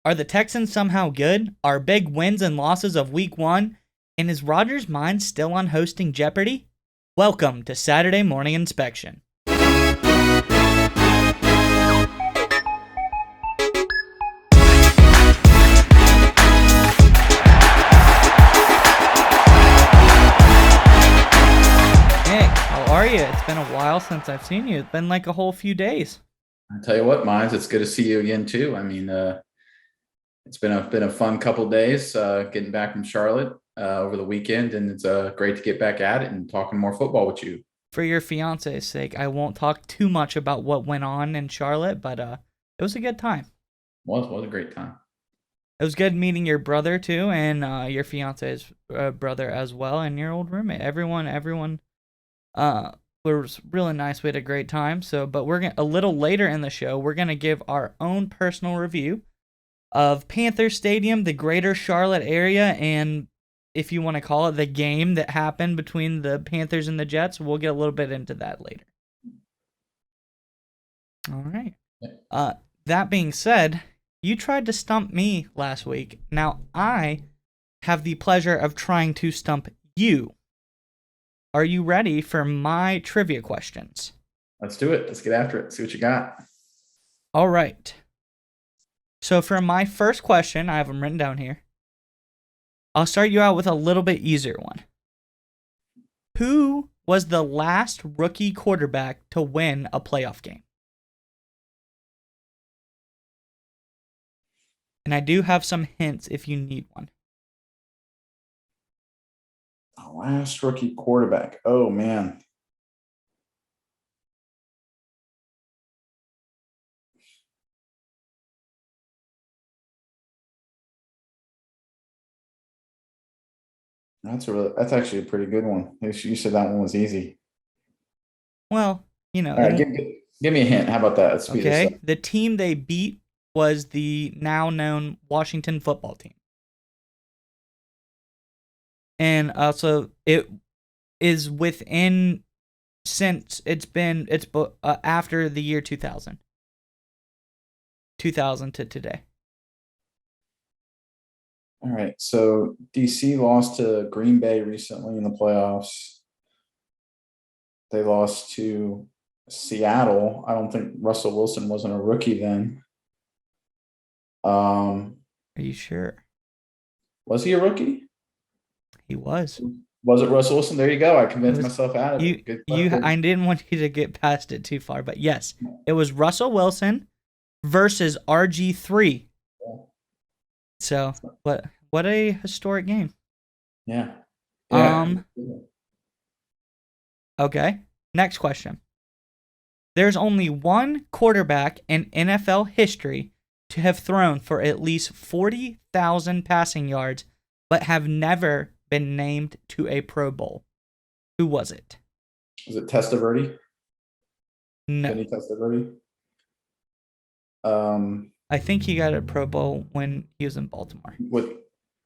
Are the Texans somehow good? Are big wins and losses of week one? And is Rodgers' mind still on hosting Jeopardy? Welcome to Saturday Morning Inspection. Hey, how are you? It's been a while since I've seen you. It's been like a whole few days. I tell you what, Mines, it's good to see you again too. It's been a fun couple days getting back from Charlotte over the weekend, and it's great to get back at it and talking more football with you. For your fiance's sake, I won't talk too much about what went on in Charlotte, but it was a good time. Was a great time. It was good meeting your brother too, and your fiance's brother as well, and your old roommate. Everyone was really nice. We had a great time. So, but a little later in the show, we're gonna give our own personal review of Panther Stadium, the greater Charlotte area, and if you want to call it the game that happened between the Panthers and the Jets. We'll get a little bit into that later. All right. That being said, you tried to stump me last week. Now I have the pleasure of trying to stump you. Are you ready for my trivia questions? Let's do it. Let's get after it. See what you got. All right. So for my first question, I have them written down here. I'll start you out with a little bit easier one. Who was the last rookie quarterback to win a playoff game? And I do have some hints if you need one. Last rookie quarterback. Oh man. That's actually a pretty good one. You said that one was easy. Well, All right, give me a hint. How about that? Let's speed this up. okay. The team they beat was the now known Washington football team. And also, it is within since it's after the year 2000. 2000 to today. All right. So DC lost to Green Bay recently in the playoffs. They lost to Seattle. I don't think Russell Wilson wasn't a rookie then. Are you sure? Was he a rookie? He was. Was it Russell Wilson? There you go. I convinced myself out of it. I didn't want you to get past it too far, but yes, it was Russell Wilson versus RG3. So, what a historic game. Yeah. Okay. Next question. There's only one quarterback in NFL history to have thrown for at least 40,000 passing yards, but have never been named to a Pro Bowl. Who was it? Was it Testaverde? No. Vinny Testaverde? I think he got a Pro Bowl when he was in Baltimore. With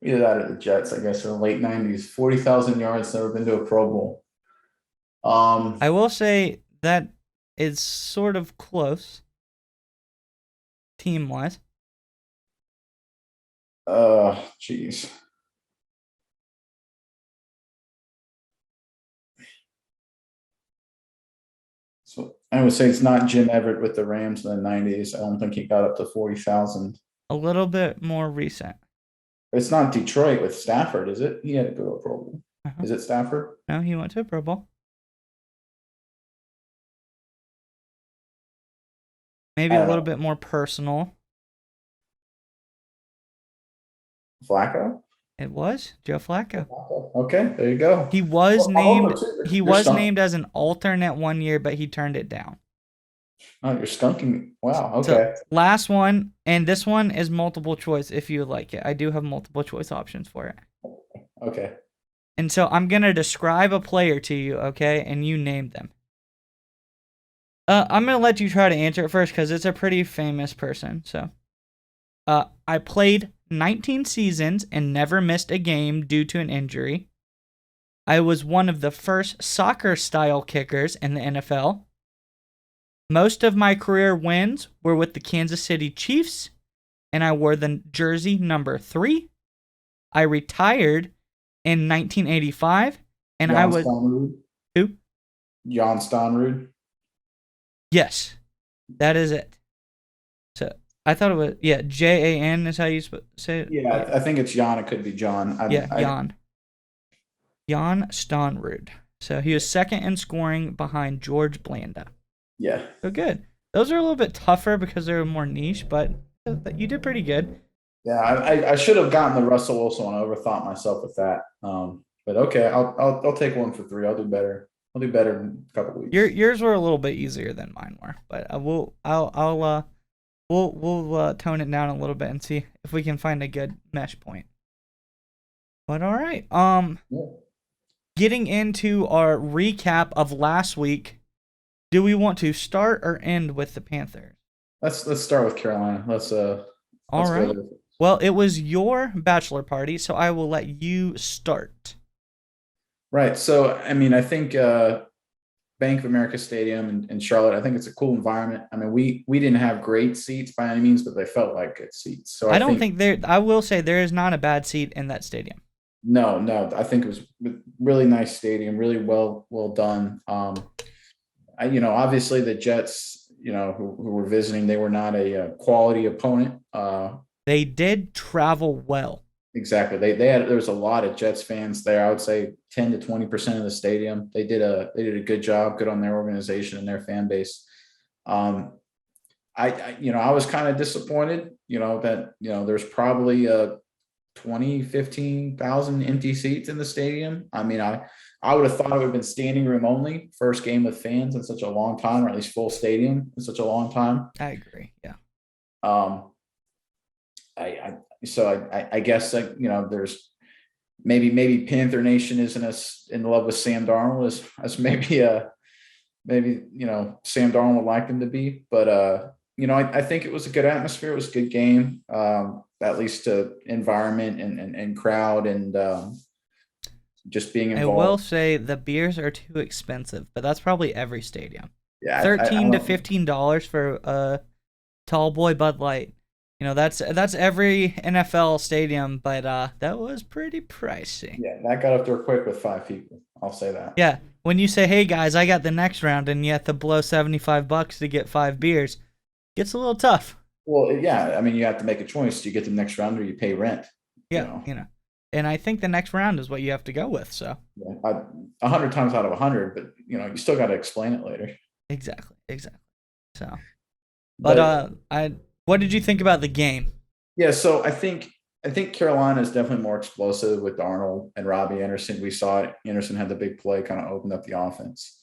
either that or the Jets, I guess, in the late 90s. 40,000 yards, never been to a Pro Bowl. I will say that is sort of close, team-wise. Jeez. So I would say it's not Jim Everett with the Rams in the 90s. I don't think he got up to 40,000. A little bit more recent. It's not Detroit with Stafford, is it? He had to go to a Pro Bowl. Is it Stafford? No, he went to a Pro Bowl. Maybe a little bit more personal. Flacco? It was Joe Flacco. Okay, there you go. He was named as an alternate one year, but he turned it down. Oh, you're skunking me. Wow, okay. So, last one, and this one is multiple choice if you like it. I do have multiple choice options for it. Okay. And so I'm going to describe a player to you, okay? And you name them. I'm going to let you try to answer it first because it's a pretty famous person. So, I played 19 seasons and never missed a game due to an injury. I was one of the first soccer-style kickers in the NFL. Most of my career wins were with the Kansas City Chiefs, and I wore the jersey number 3. I retired in 1985, and I Jan was Stonrud. who? Jan Stonrud. Yes, that is it. So I thought it was Jan is how you say it. Yeah, I think it's Jan. It could be John. Yeah, Jan Stonrud. So he was second in scoring behind George Blanda. Yeah. So good. Those are a little bit tougher because they're more niche, but you did pretty good. Yeah, I should have gotten the Russell Wilson one. I overthought myself with that. But okay, I'll take one for 3. I'll do better. I'll do better in a couple weeks. Yours were a little bit easier than mine were, but we'll tone it down a little bit and see if we can find a good mesh point. But all right, Yeah. getting into our recap of last week, do we want to start or end with the Panthers? Let's start with Carolina. Let's All go right. there. Well, it was your bachelor party, so I will let you start. Right. So I mean, I think Bank of America Stadium in Charlotte, I think it's a cool environment. I mean, we didn't have great seats by any means, but they felt like good seats. So I don't think there. I will say there is not a bad seat in that stadium. No, I think it was really nice stadium, really well done. Obviously the Jets, who were visiting, they were not a quality opponent. They did travel well. Exactly. There was a lot of Jets fans there. I would say 10 to 20% of the stadium. They did a good job, good on their organization and their fan base. I was kind of disappointed, that, there's probably 15,000 empty seats in the stadium. I mean, I would have thought it would have been standing room only, first game with fans in such a long time, or at least full stadium in such a long time. I agree. Yeah. I guess there's maybe Panther Nation isn't as in love with Sam Darnold as maybe Sam Darnold would like him to be, but I think it was a good atmosphere. It was a good game, at least to environment and crowd and just being involved. I will say the beers are too expensive, but that's probably every stadium. Yeah, $13 to $15 for a tall boy Bud Light. That's every NFL stadium, but that was pretty pricey. Yeah, that got up there quick with 5 people. I'll say that. Yeah, when you say, "Hey guys, I got the next round," and you have to blow $75 to get 5 beers, gets a little tough. Well, yeah, I mean, you have to make a choice. Do you get the next round or you pay rent? Yeah, and I think the next round is what you have to go with. So, 100 times out of 100, but you still got to explain it later. Exactly. So, but what did you think about the game? Yeah, so I think Carolina is definitely more explosive with Darnold and Robbie Anderson. We saw it. Anderson had the big play, kind of opened up the offense.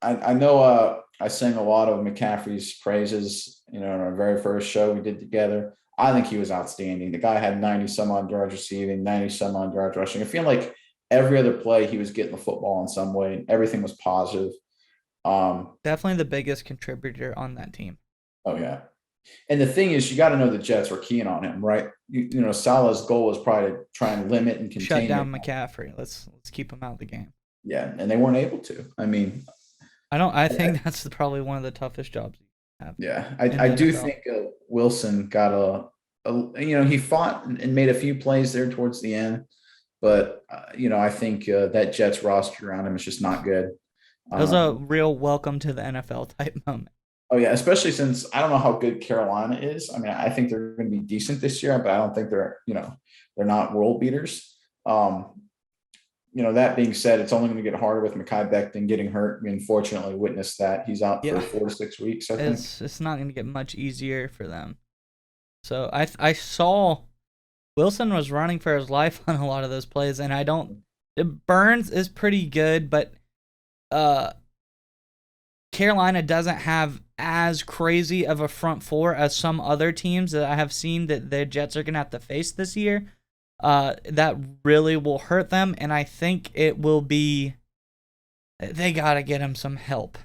I know I sang a lot of McCaffrey's praises, in our very first show we did together. I think he was outstanding. The guy had 90 some odd yards receiving, 90 some odd yards rushing. I feel like every other play he was getting the football in some way. Everything was positive. Definitely the biggest contributor on that team. Oh yeah. And the thing is, you got to know the Jets were keying on him, right? Salah's goal was probably to try and limit and contain. Shut down McCaffrey. Let's keep him out of the game. Yeah, and they weren't able to. I mean, I think that's probably one of the toughest jobs you have. Yeah, I do think Wilson got he fought and made a few plays there towards the end, but I think that Jets roster around him is just not good. It was a real welcome to the NFL type moment. Oh yeah, especially since I don't know how good Carolina is. I mean, I think they're going to be decent this year, but I don't think they're not world beaters. That being said, it's only going to get harder with Mekhi Becton getting hurt. We unfortunately witnessed that. He's out for 4 to 6 weeks, I think. It's not going to get much easier for them. So I saw Wilson was running for his life on a lot of those plays, and Burns is pretty good, but Carolina doesn't have as crazy of a front four as some other teams that I have seen that the Jets are going to have to face this year. That really will hurt them, and I think it will be. They gotta get him some help.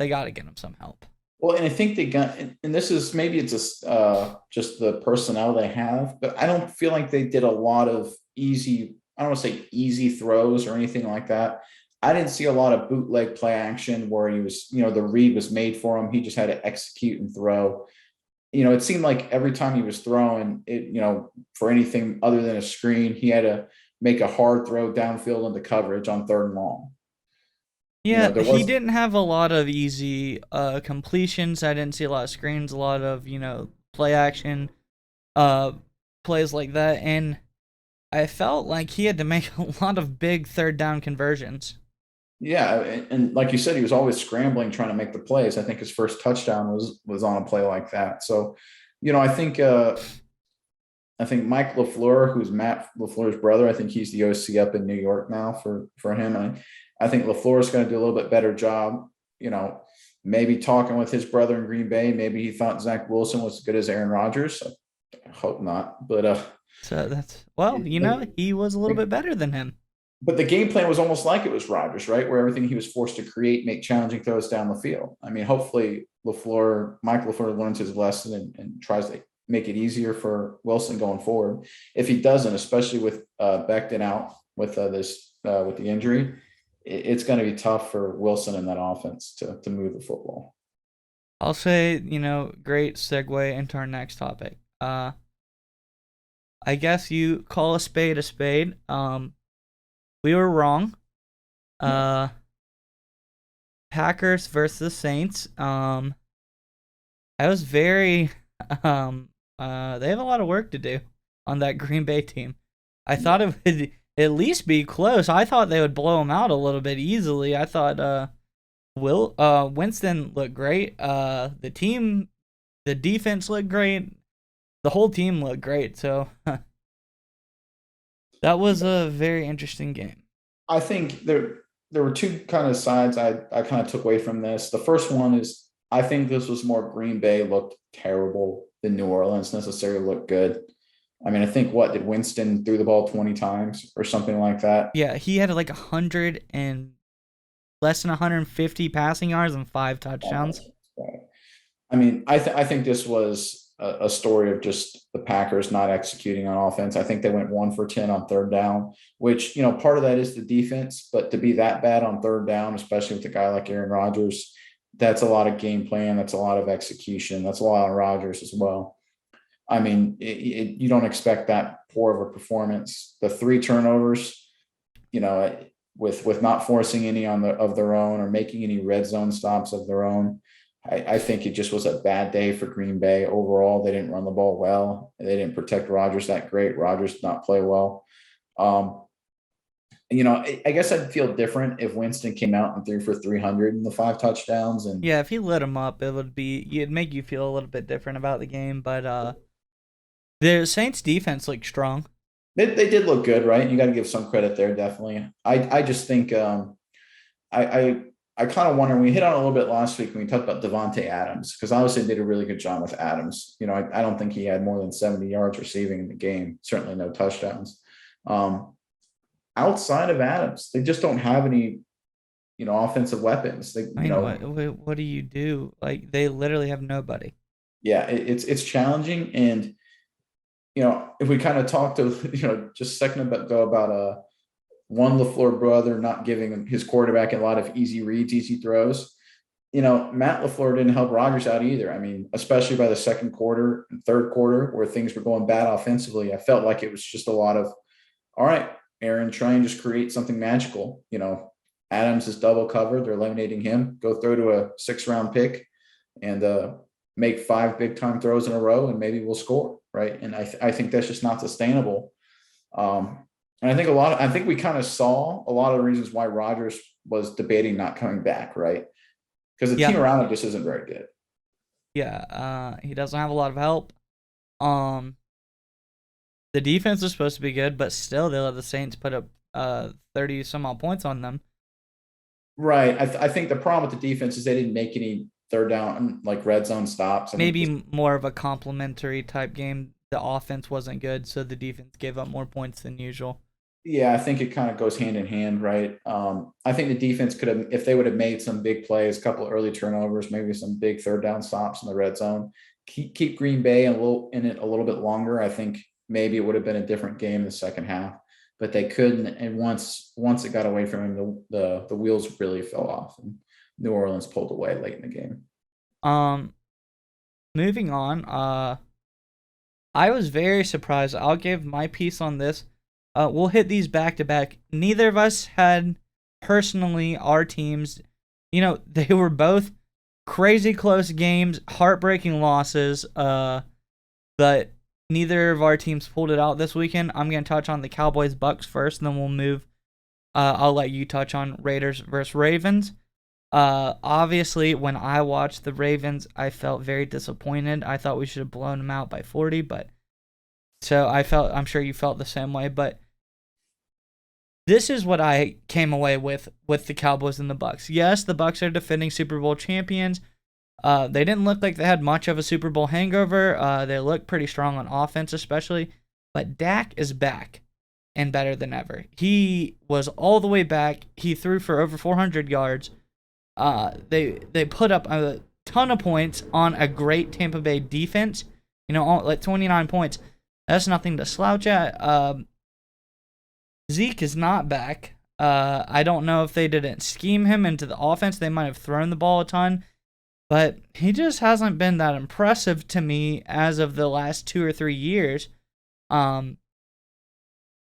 Well, and I think they got, and this is maybe it's just the personnel they have, but I don't feel like they did a lot of easy. I don't want to say easy throws or anything like that. I didn't see a lot of bootleg play action where he was, the read was made for him. He just had to execute and throw. it seemed like every time he was throwing it, for anything other than a screen, he had to make a hard throw downfield into coverage on third and long. Yeah, There he was, didn't have a lot of easy completions. I didn't see a lot of screens, a lot of, play action uh plays like that, and I felt like he had to make a lot of big third down conversions. yeah, and like you said, he was always scrambling trying to make the plays. I think his first touchdown was on a play like that. So, I think Mike LaFleur, who's Matt LaFleur's brother, I think he's the OC up in New York now for him. And I think LaFleur is going to do a little bit better job, you know, maybe talking with his brother in Green Bay. Maybe he thought Zach Wilson was as good as Aaron Rodgers. I hope not. But So that's, well, the, he was a little the bit better than him. but the game plan was almost like it was Rodgers, right? Where everything he was forced to create, make challenging throws down the field. I mean, hopefully Mike LaFleur learns his lesson and tries to make it easier for Wilson going forward. If he doesn't, especially with Becton out with with the injury, it's going to be tough for Wilson in that offense to move the football. I'll say, great segue into our next topic. I guess you call a spade a spade. We were wrong. Yeah. Uh, Packers versus Saints. I was very they have a lot of work to do on that Green Bay team. I thought it would at least be close. I thought they would blow them out a little bit easily. I thought Winston looked great. The defense looked great. The whole team looked great. So that was a very interesting game. I think there were two kind of sides I kind of took away from this. The first one is I think this was more Green Bay looked terrible than New Orleans necessarily looked good. I mean, I think what did Winston threw the ball 20 times or something like that? Yeah, he had like 100 and less than 150 passing yards and 5 touchdowns. I mean, I think this was a story of just the Packers not executing on offense. I think they went 1 for 10 on third down, which, part of that is the defense, but to be that bad on third down, especially with a guy like Aaron Rodgers, that's a lot of game plan. That's a lot of execution. That's a lot on Rodgers as well. I mean, you don't expect that poor of a performance. The 3 turnovers, with not forcing any of their own or making any red zone stops of their own. I think it just was a bad day for Green Bay overall. They didn't run the ball well. They didn't protect Rodgers that great. Rodgers did not play well. I guess I'd feel different if Winston came out and threw for 300 and the 5 touchdowns. And Yeah, if he lit him up, it'd make you feel a little bit different about the game. But the Saints defense looked strong. they did look good, right? You got to give some credit there, definitely. I just think I I kind of wonder. We hit on a little bit last week when we talked about Devontae Adams because obviously they did a really good job with Adams. I don't think he had more than 70 yards receiving in the game. Certainly no touchdowns. Um, Outside of Adams, they just don't have any offensive weapons. They I mean, what do you do? Like they literally have nobody. yeah, it's challenging. And if we kind of talk to just a second ago about one LaFleur brother not giving his quarterback a lot of easy reads, easy throws. Matt LaFleur didn't help Rodgers out either. I mean, especially by the second quarter and third quarter where things were going bad offensively, I felt like it was just a lot of, all right, Aaron, try and just create something magical. Adams is double covered. They're eliminating him. Go throw to a 6th-round pick and make 5 big time throws in a row and maybe we'll score. Right. And I think that's just not sustainable. And I think we kind of saw a lot of the reasons why Rodgers was debating not coming back, right? Because the Yeah, team around him just isn't very good. yeah. He doesn't have a lot of help. Um, the defense is supposed to be good, but still they let the Saints put up 30 some odd points on them. Right. I think the problem with the defense is they didn't make any third down, like red zone stops. I think Maybe more of a complimentary type game. The offense wasn't good, so the defense gave up more points than usual. yeah, I think it kind of goes hand in hand, right? I think the defense could have, if they would have made some big plays, a couple of early turnovers, maybe some big third down stops in the red zone, keep Green Bay in it a little bit longer. I think maybe it would have been a different game in the second half, but they couldn't. And once it got away from him, the wheels really fell off, and New Orleans pulled away late in the game. Um, moving on. I was very surprised. I'll give my piece on this. We'll hit these back to back. Neither of us had personally our teams. They were both crazy close games, heartbreaking losses. But neither of our teams pulled it out this weekend. I'm gonna touch on the Cowboys Bucks first, and then we'll move. I'll let you touch on Raiders versus Ravens. Obviously, when I watched the Ravens, I felt very disappointed. I thought we should have blown them out by 40, but so I'm sure you felt the same way, but this is what I came away with the Cowboys and the Bucks. Yes, the Bucks are defending Super Bowl champions. They didn't look like they had much of a Super Bowl hangover. They looked pretty strong on offense, especially, but Dak is back and better than ever. He was all the way back. He threw for over 400 yards. They put up a ton of points on a great Tampa Bay defense. Like 29 points. That's nothing to slouch at. Zeke is not back. I don't know if they didn't scheme him into the offense. They might have thrown the ball a ton, but he just hasn't been that impressive to me as of the last 2 or 3 years.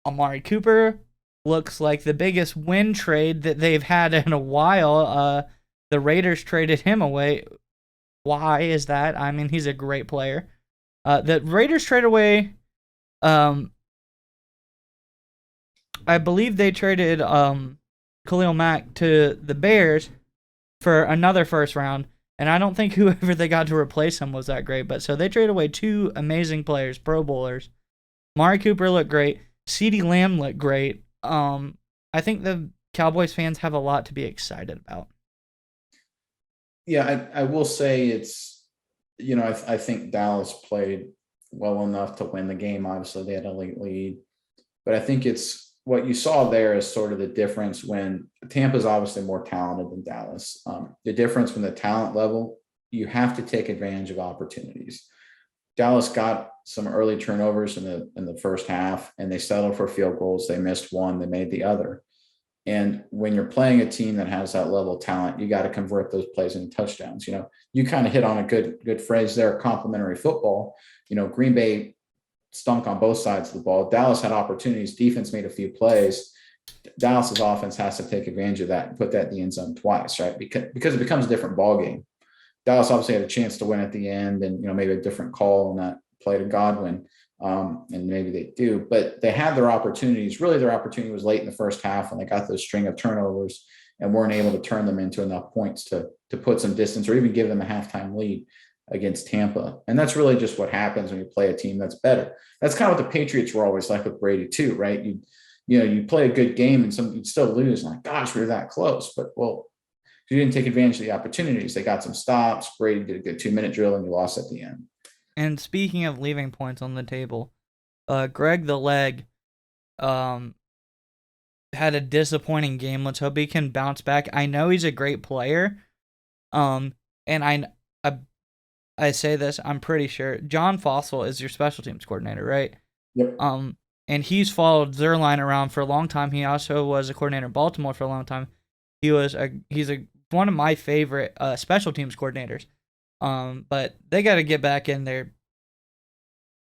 Amari Cooper looks like the biggest win trade that they've had in a while. The Raiders traded him away. Why is that? I mean, he's a great player. The Raiders traded away. I believe they traded Khalil Mack to the Bears for another first round, and I don't think whoever they got to replace him was that great. But so they traded away 2 amazing players, Pro Bowlers. Amari Cooper looked great. CeeDee Lamb looked great. I think the Cowboys fans have a lot to be excited about. Yeah, I will say it's, I think Dallas played well enough to win the game. Obviously, they had a late lead, but I think it's what you saw there is sort of the difference when Tampa's obviously more talented than Dallas. The difference from the talent level, you have to take advantage of opportunities. Dallas got some early turnovers in the first half, and they settled for field goals. They missed one, they made the other. And when you're playing a team that has that level of talent, you got to convert those plays into touchdowns. You kind of hit on a good phrase there, complementary football. Green Bay stunk on both sides of the ball. Dallas had opportunities. Defense made a few plays. Dallas's offense has to take advantage of that and put that in the end zone twice, right? Because it becomes a different ball game. Dallas obviously had a chance to win at the end, and maybe a different call on that play to Godwin, and maybe they do. But they had their opportunities. Really, their opportunity was late in the first half when they got those string of turnovers and weren't able to turn them into enough points to put some distance or even give them a halftime lead against Tampa. And that's really just what happens when you play a team that's better. That's kind of what the Patriots were always like with Brady too, right? You play a good game and you'd still lose. And like, gosh, we were that close. But you didn't take advantage of the opportunities. They got some stops. Brady did a good 2-minute drill, and you lost at the end. And speaking of leaving points on the table, Greg the Leg had a disappointing game. Let's hope he can bounce back. I know he's a great player. And I say this, I'm pretty sure John Fossil is your special teams coordinator, right? Yep. And he's followed Zerline around for a long time. He also was a coordinator in Baltimore for a long time. He's one of my favorite special teams coordinators. But they got to get back in there.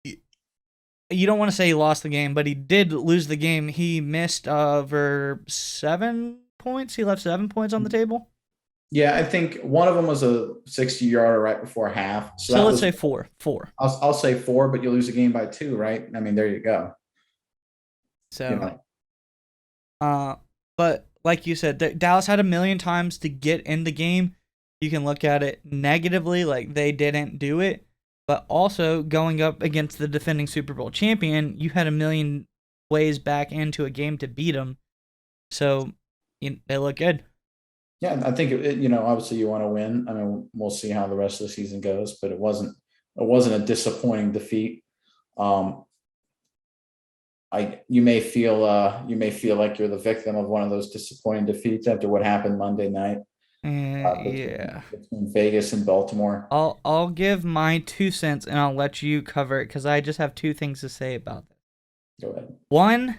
You don't want to say he lost the game, but he did lose the game. He missed over 7 points. He left 7 points on the table. Yeah, I think one of them was a 60-yarder right before half. So let's say 4. I'll say 4, but you lose the game by 2, right? I mean, there you go. So, but like you said, Dallas had a million times to get in the game. You can look at it negatively, like they didn't do it. But also, going up against the defending Super Bowl champion, you had a million ways back into a game to beat them. So, they look good. Yeah, I think obviously you want to win. I mean, we'll see how the rest of the season goes, but it wasn't a disappointing defeat. You may feel like you're the victim of one of those disappointing defeats after what happened Monday night. Yeah. Between Vegas and Baltimore. I'll give my 2 cents and I'll let you cover it because I just have 2 things to say about this. Go ahead. One,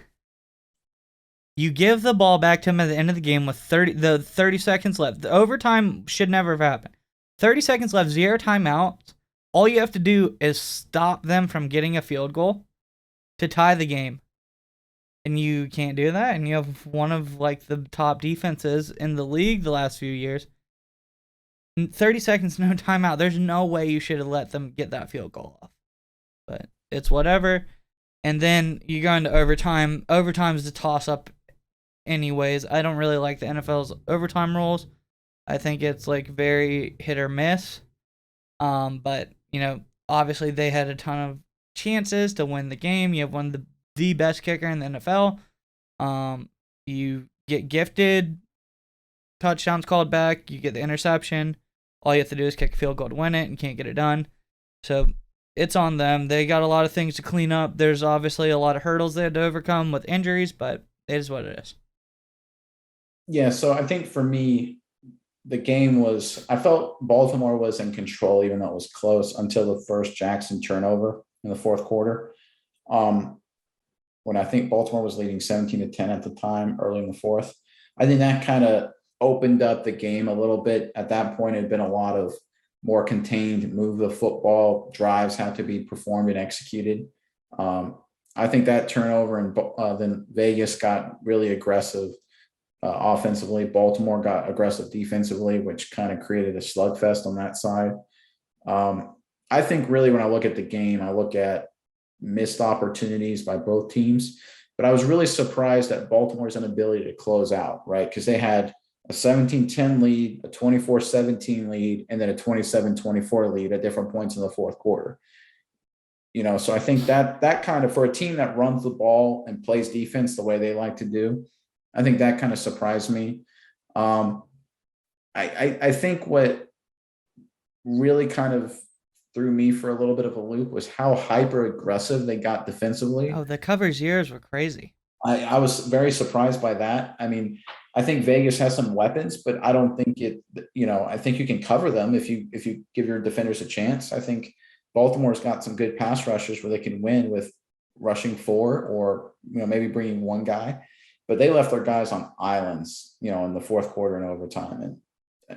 you give the ball back to him at the end of the game with 30 seconds left. The overtime should never have happened. 30 seconds left, 0 timeouts. All you have to do is stop them from getting a field goal to tie the game. And you can't do that. And you have one of like the top defenses in the league the last few years. 30 seconds, no timeout. There's no way you should have let them get that field goal off. But it's whatever. And then you go into overtime. Overtime is a toss up, anyways. I don't really like the NFL's overtime rules. I think it's like very hit or miss. But obviously they had a ton of chances to win the game. You have one of the best kicker in the NFL. You get gifted touchdowns called back. You get the interception. All you have to do is kick a field goal to win it, and can't get it done. So it's on them. They got a lot of things to clean up. There's obviously a lot of hurdles they had to overcome with injuries, but it is what it is. Yeah, so I think for me, the game was, I felt Baltimore was in control, even though it was close until the first Jackson turnover in the fourth quarter. When I think Baltimore was leading 17-10 at the time, early in the fourth. I think that kind of opened up the game a little bit. At that point, it had been a lot of more contained, move the football, drives had to be performed and executed. I think that turnover, and then Vegas got really aggressive offensively. Baltimore got aggressive defensively, which kind of created a slugfest on that side. I think really when I look at the game, I look at missed opportunities by both teams, but I was really surprised at Baltimore's inability to close out, right? Because they had a 17-10 lead, a 24-17 lead, and then a 27-24 lead at different points in the fourth quarter. So I think that kind of, for a team that runs the ball and plays defense the way they like to do, I think that kind of surprised me. I think what really kind of threw me for a little bit of a loop was how hyper aggressive they got defensively. Oh, the coverage years were crazy. I was very surprised by that. I mean, I think Vegas has some weapons, but I don't think I think you can cover them if you give your defenders a chance. I think Baltimore's got some good pass rushers where they can win with rushing four or maybe bringing one guy, but they left their guys on islands, in the fourth quarter and overtime. And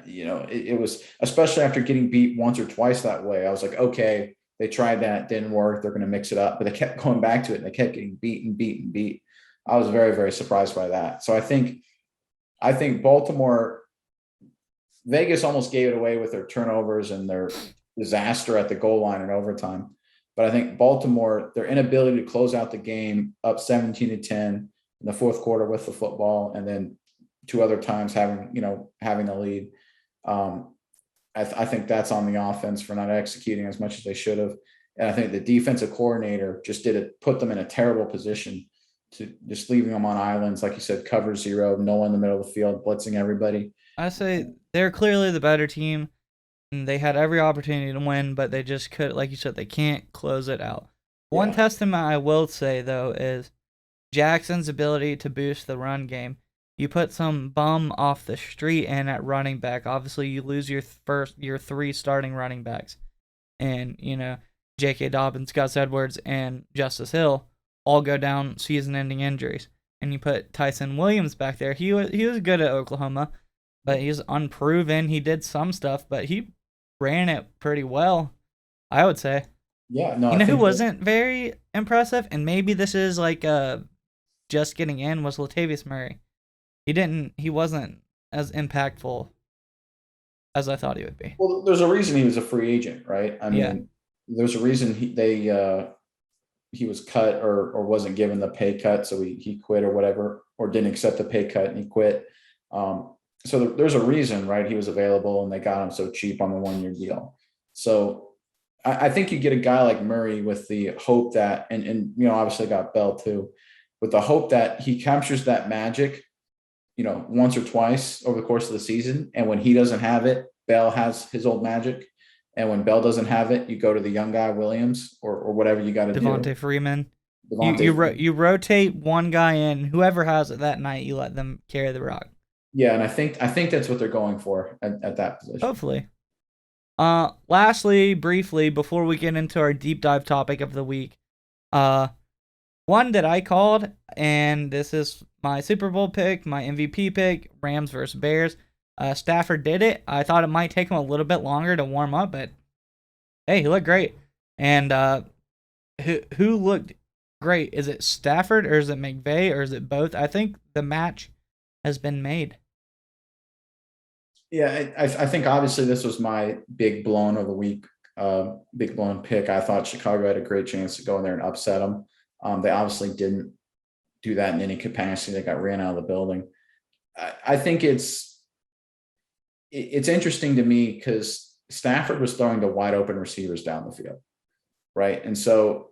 it was, especially after getting beat once or twice that way, I was like, okay, they tried that, didn't work, they're going to mix it up, but they kept going back to it and they kept getting beat and beat and beat. I was very, very surprised by that. So I think Baltimore, Vegas almost gave it away with their turnovers and their disaster at the goal line in overtime. But I think Baltimore, their inability to close out the game up 17-10 in the fourth quarter with the football, and then two other times having the lead. I think that's on the offense for not executing as much as they should have. And I think the defensive coordinator just put them in a terrible position to just leaving them on islands. Like you said, cover zero, no one in the middle of the field, blitzing everybody. I say they're clearly the better team. And they had every opportunity to win, but they just could, like you said, they can't close it out. One testament I will say, though, is Jackson's ability to boost the run game. You put some bum off the street in at running back. Obviously, you lose your three starting running backs. And, J.K. Dobbins, Gus Edwards, and Justice Hill all go down season-ending injuries. And you put Tyson Williams back there. He was good at Oklahoma, but he's unproven. He did some stuff, but he ran it pretty well, I would say. Yeah, no. Who wasn't very impressive, and maybe this is like just getting in, was Latavius Murray. He wasn't as impactful as I thought he would be. Well, there's a reason he was a free agent, right? I mean, there's a reason he was cut or wasn't given the pay cut, so he quit or whatever, or didn't accept the pay cut and he quit. So there's a reason, right? He was available and they got him so cheap on the 1-year deal. So I think you get a guy like Murray with the hope that, and obviously got Bell too, with the hope that he captures that magic, once or twice over the course of the season. And when he doesn't have it, Bell has his old magic. And when Bell doesn't have it, you go to the young guy, Williams, or whatever you got to do. Devontae Freeman. You rotate one guy in, whoever has it that night, you let them carry the rock. Yeah, and I think that's what they're going for at that position. Hopefully. Lastly, briefly, before we get into our deep dive topic of the week, one that I called, and this is my Super Bowl pick, my MVP pick, Rams versus Bears. Stafford did it. I thought it might take him a little bit longer to warm up, but Hey, he looked great. And who looked great? Is it Stafford or is it McVay or is it both? I think the match has been made. Yeah, I think obviously this was my big blown of the week, big blown pick. I thought Chicago had a great chance to go in there and upset them. They obviously didn't do that in any capacity. They got ran out of the building. I think it's interesting to me because Stafford was throwing the wide open receivers down the field, right? And so,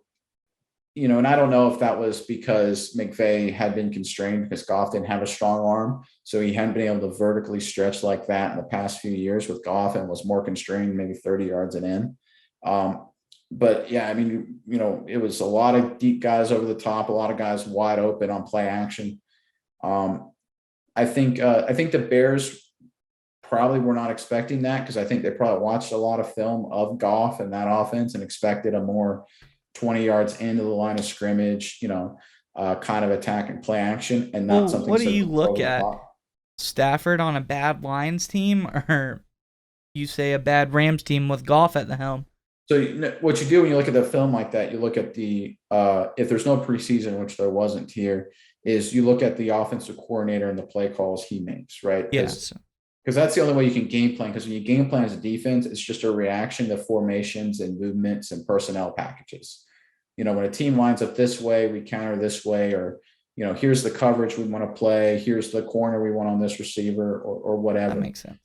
and I don't know if that was because McVay had been constrained because Goff didn't have a strong arm. So he hadn't been able to vertically stretch like that in the past few years with Goff and was more constrained, maybe 30 yards and in. But yeah, I mean, it was a lot of deep guys over the top, a lot of guys wide open on play action. I think the Bears probably were not expecting that because I think they probably watched a lot of film of Goff and that offense and expected a more 20 yards into the line of scrimmage, kind of attack and play action and not Well, something what do you so look over the at? top. Stafford on a bad Lions team, or you say a bad Rams team with Goff at the helm? So what you do when you look at the film like that, you look at the if there's no preseason, which there wasn't here, is you look at the offensive coordinator and the play calls he makes, right? Yes. Because that's the only way you can game plan. Because when you game plan as a defense, it's just a reaction to formations and movements and personnel packages. When a team lines up this way, we counter this way, or here's the coverage we want to play, here's the corner we want on this receiver, or That whatever. makes sense.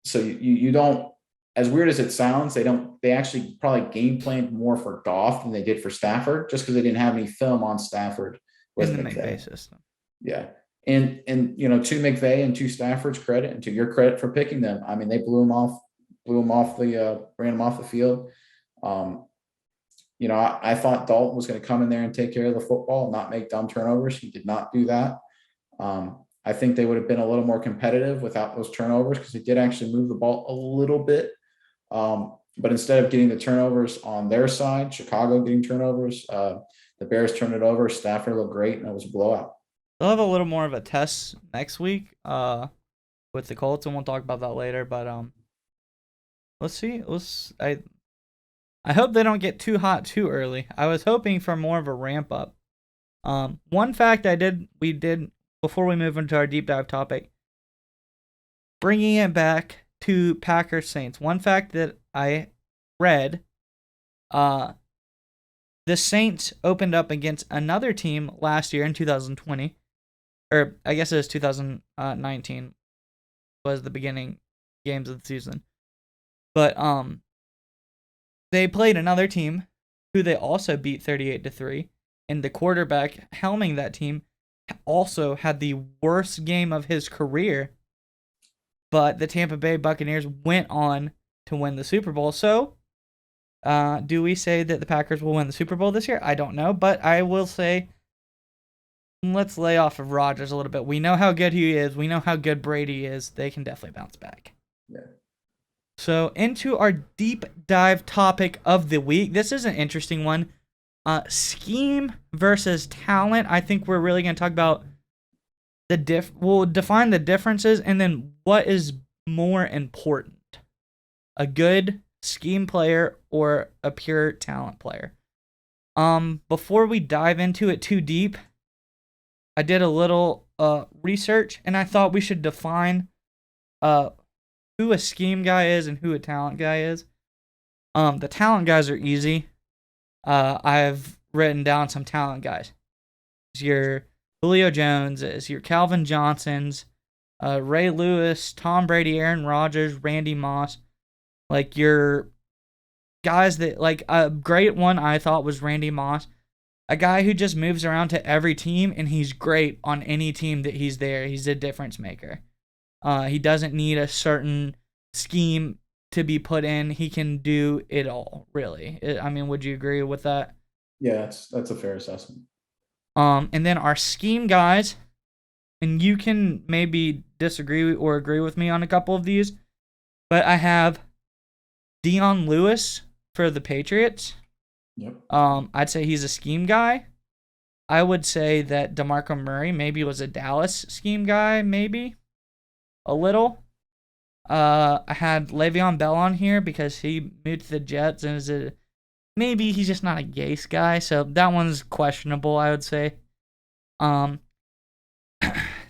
So you don't, as weird as it sounds, they actually probably game planned more for Goff than they did for Stafford, just because they didn't have any film on Stafford with In the McVay. McVay system. Yeah. And to McVay and to Stafford's credit and to your credit for picking them, I mean, they ran them off the field. I thought Dalton was going to come in there and take care of the football and not make dumb turnovers. He did not do that. I think they would have been a little more competitive without those turnovers because they did actually move the ball a little bit. But instead of getting the turnovers on their side, Chicago getting turnovers, the Bears turned it over. Stafford looked great, and it was a blowout. They'll have a little more of a test next week with the Colts, and we'll talk about that later. But let's see. I hope they don't get too hot too early. I was hoping for more of a ramp up. One fact we did before we move into our deep dive topic, bringing it back to Packers Saints. One fact that I read, the Saints opened up against another team last year in 2020, or I guess it was 2019 was the beginning games of the season. But they played another team who they also beat 38-3, and the quarterback helming that team also had the worst game of his career. But the Tampa Bay Buccaneers went on to win the Super Bowl. So, do we say that the Packers will win the Super Bowl this year? I don't know, but I will say let's lay off of Rodgers a little bit. We know how good he is. We know how good Brady is. They can definitely bounce back. Yeah. So into our deep dive topic of the week. This is an interesting one. Scheme versus talent. I think we're really going to talk about we'll define the differences and then what is more important. A good scheme player or a pure talent player. Before we dive into it too deep, I did a little research and I thought we should define who a scheme guy is and who a talent guy is. The talent guys are easy. I've written down some talent guys. It's your Julio Jones, it's your Calvin Johnsons, Ray Lewis, Tom Brady, Aaron Rodgers, Randy Moss. Like your guys that, like, a great one I thought was Randy Moss. A guy who just moves around to every team and he's great on any team that he's there. He's a difference maker. He doesn't need a certain scheme to be put in. He can do it all, really. I mean, would you agree with that? Yeah, that's a fair assessment. And then our scheme guys, and you can maybe disagree or agree with me on a couple of these, but I have Dion Lewis for the Patriots. Yep. I'd say he's a scheme guy. I would say that DeMarco Murray maybe was a Dallas scheme guy, maybe a little. I had Le'Veon Bell on here because he moved to the Jets and maybe he's just not a Gase guy, so that one's questionable, I would say. Um,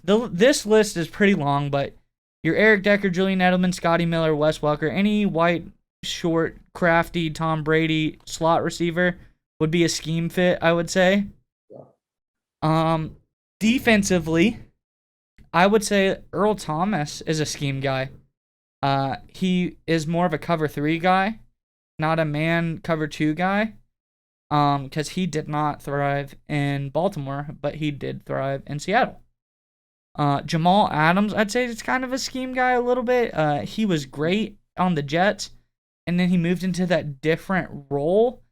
this list is pretty long, but your Eric Decker, Julian Edelman, Scotty Miller, Wes Welker, any white, short, crafty Tom Brady slot receiver would be a scheme fit, I would say. Um, Defensively, I would say Earl Thomas is a scheme guy. He is more of a cover three guy, not a man cover two guy. Because he did not thrive in Baltimore, but he did thrive in Seattle. Jamal Adams, I'd say it's kind of a scheme guy a little bit. He was great on the Jets, and then he moved into that different role,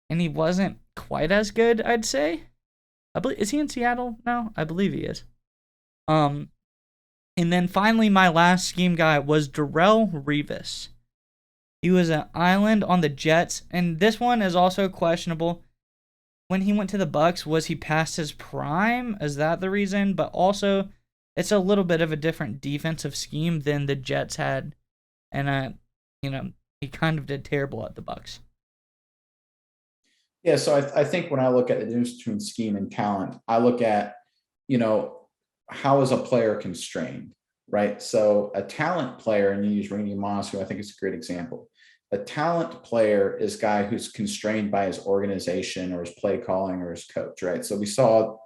and he wasn't quite as good, I'd say. I believe is he in Seattle now? I believe he is. Um, and then finally, my last scheme guy was Darrell Revis. He was an island on the Jets, and this one is also questionable. When he went to the Bucks, was he past his prime? Is that the reason? But also, it's a little bit of a different defensive scheme than the Jets had, and he kind of did terrible at the Bucks. Yeah, so I think when I look at the difference between scheme and talent, I look at, how is a player constrained, right? So a talent player, and you use Randy Moss, who I think is a great example. A talent player is a guy who's constrained by his organization or his play calling or his coach, right? So we saw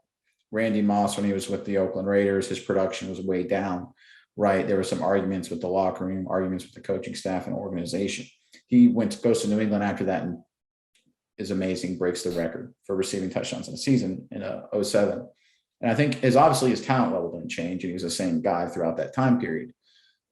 Randy Moss when he was with the Oakland Raiders, his production was way down, right? There were some arguments with the locker room, arguments with the coaching staff and organization. He goes to New England after that and is amazing, breaks the record for receiving touchdowns in a season in 07. And I think obviously his talent level didn't change, and he was the same guy throughout that time period.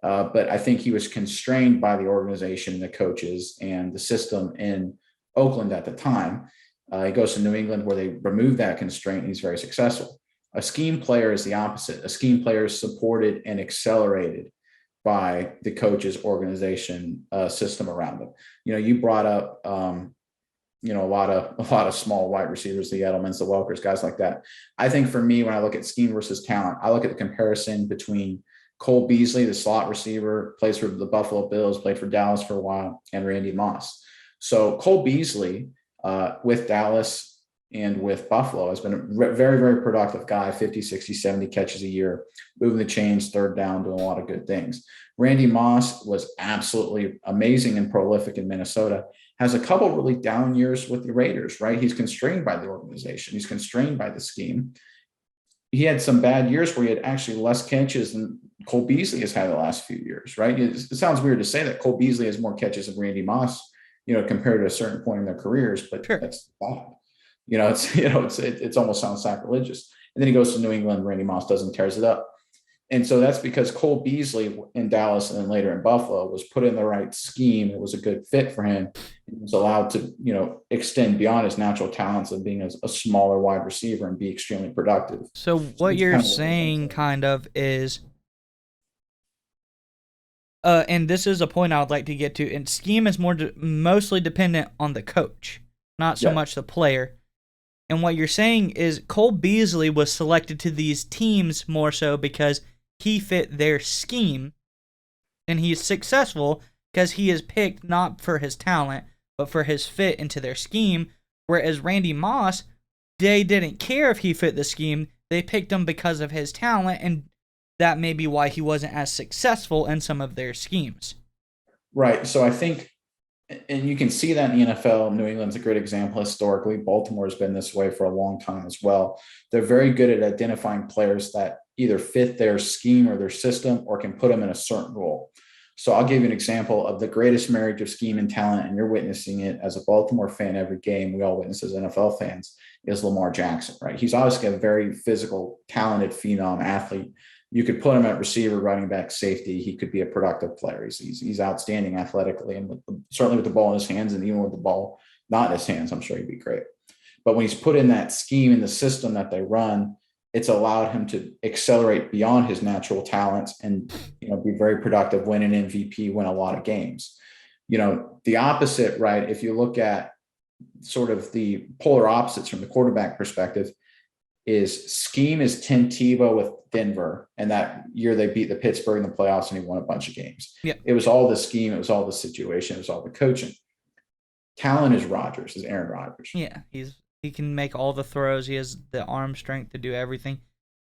But I think he was constrained by the organization, the coaches, and the system in Oakland at the time. He goes to New England where they remove that constraint, and he's very successful. A scheme player is the opposite. A scheme player is supported and accelerated by the coach's organization system around them. You brought up a lot of small wide receivers, the Edelmans, the Welkers, guys like that. I think for me, when I look at scheme versus talent, I look at the comparison between Cole Beasley, the slot receiver, plays for the Buffalo Bills, played for Dallas for a while, and Randy Moss. So Cole Beasley with Dallas and with Buffalo has been a very, very productive guy, 50, 60, 70 catches a year, moving the chains, third down, doing a lot of good things. Randy Moss was absolutely amazing and prolific in Minnesota, has a couple really down years with the Raiders, right? He's constrained by the organization. He's constrained by the scheme. He had some bad years where he had actually less catches than Cole Beasley has had the last few years, right? It sounds weird to say that Cole Beasley has more catches than Randy Moss, compared to a certain point in their careers, but Sure. that's bad. It's almost sounds sacrilegious. And then he goes to New England, Randy Moss doesn't, tears it up. And so that's because Cole Beasley in Dallas and then later in Buffalo was put in the right scheme. It was a good fit for him. He was allowed to, extend beyond his natural talents of being a smaller wide receiver and be extremely productive. So what you're saying kind of is, and this is a point I would like to get to, and scheme is mostly dependent on the coach, not so much the player. And what you're saying is Cole Beasley was selected to these teams more so because he fit their scheme, and he's successful because he is picked not for his talent, but for his fit into their scheme. Whereas Randy Moss, they didn't care if he fit the scheme. They picked him because of his talent, and that may be why he wasn't as successful in some of their schemes. Right. So I think, and you can see that in the NFL. New England's a great example historically. Baltimore has been this way for a long time as well. They're very good at identifying players that either fit their scheme or their system or can put them in a certain role. So I'll give you an example of the greatest marriage of scheme and talent, and you're witnessing it as a Baltimore fan every game. We all witness as NFL fans, is Lamar Jackson, right? He's obviously a very physical, talented phenom athlete. You could put him at receiver, running back, safety. He could be a productive player. He's outstanding athletically, and certainly with the ball in his hands, and even with the ball not in his hands, I'm sure he'd be great. But when he's put in that scheme in the system that they run, it's allowed him to accelerate beyond his natural talents and be very productive, win an MVP, win a lot of games. The opposite, right? If you look at sort of the polar opposites from the quarterback perspective, is scheme is Tim Tebow with Denver, and that year they beat the Pittsburgh in the playoffs and he won a bunch of games. Yeah. It was all the scheme, it was all the situation, it was all the coaching. Talent is Rodgers, is Aaron Rodgers. Yeah, he can make all the throws. He has the arm strength to do everything.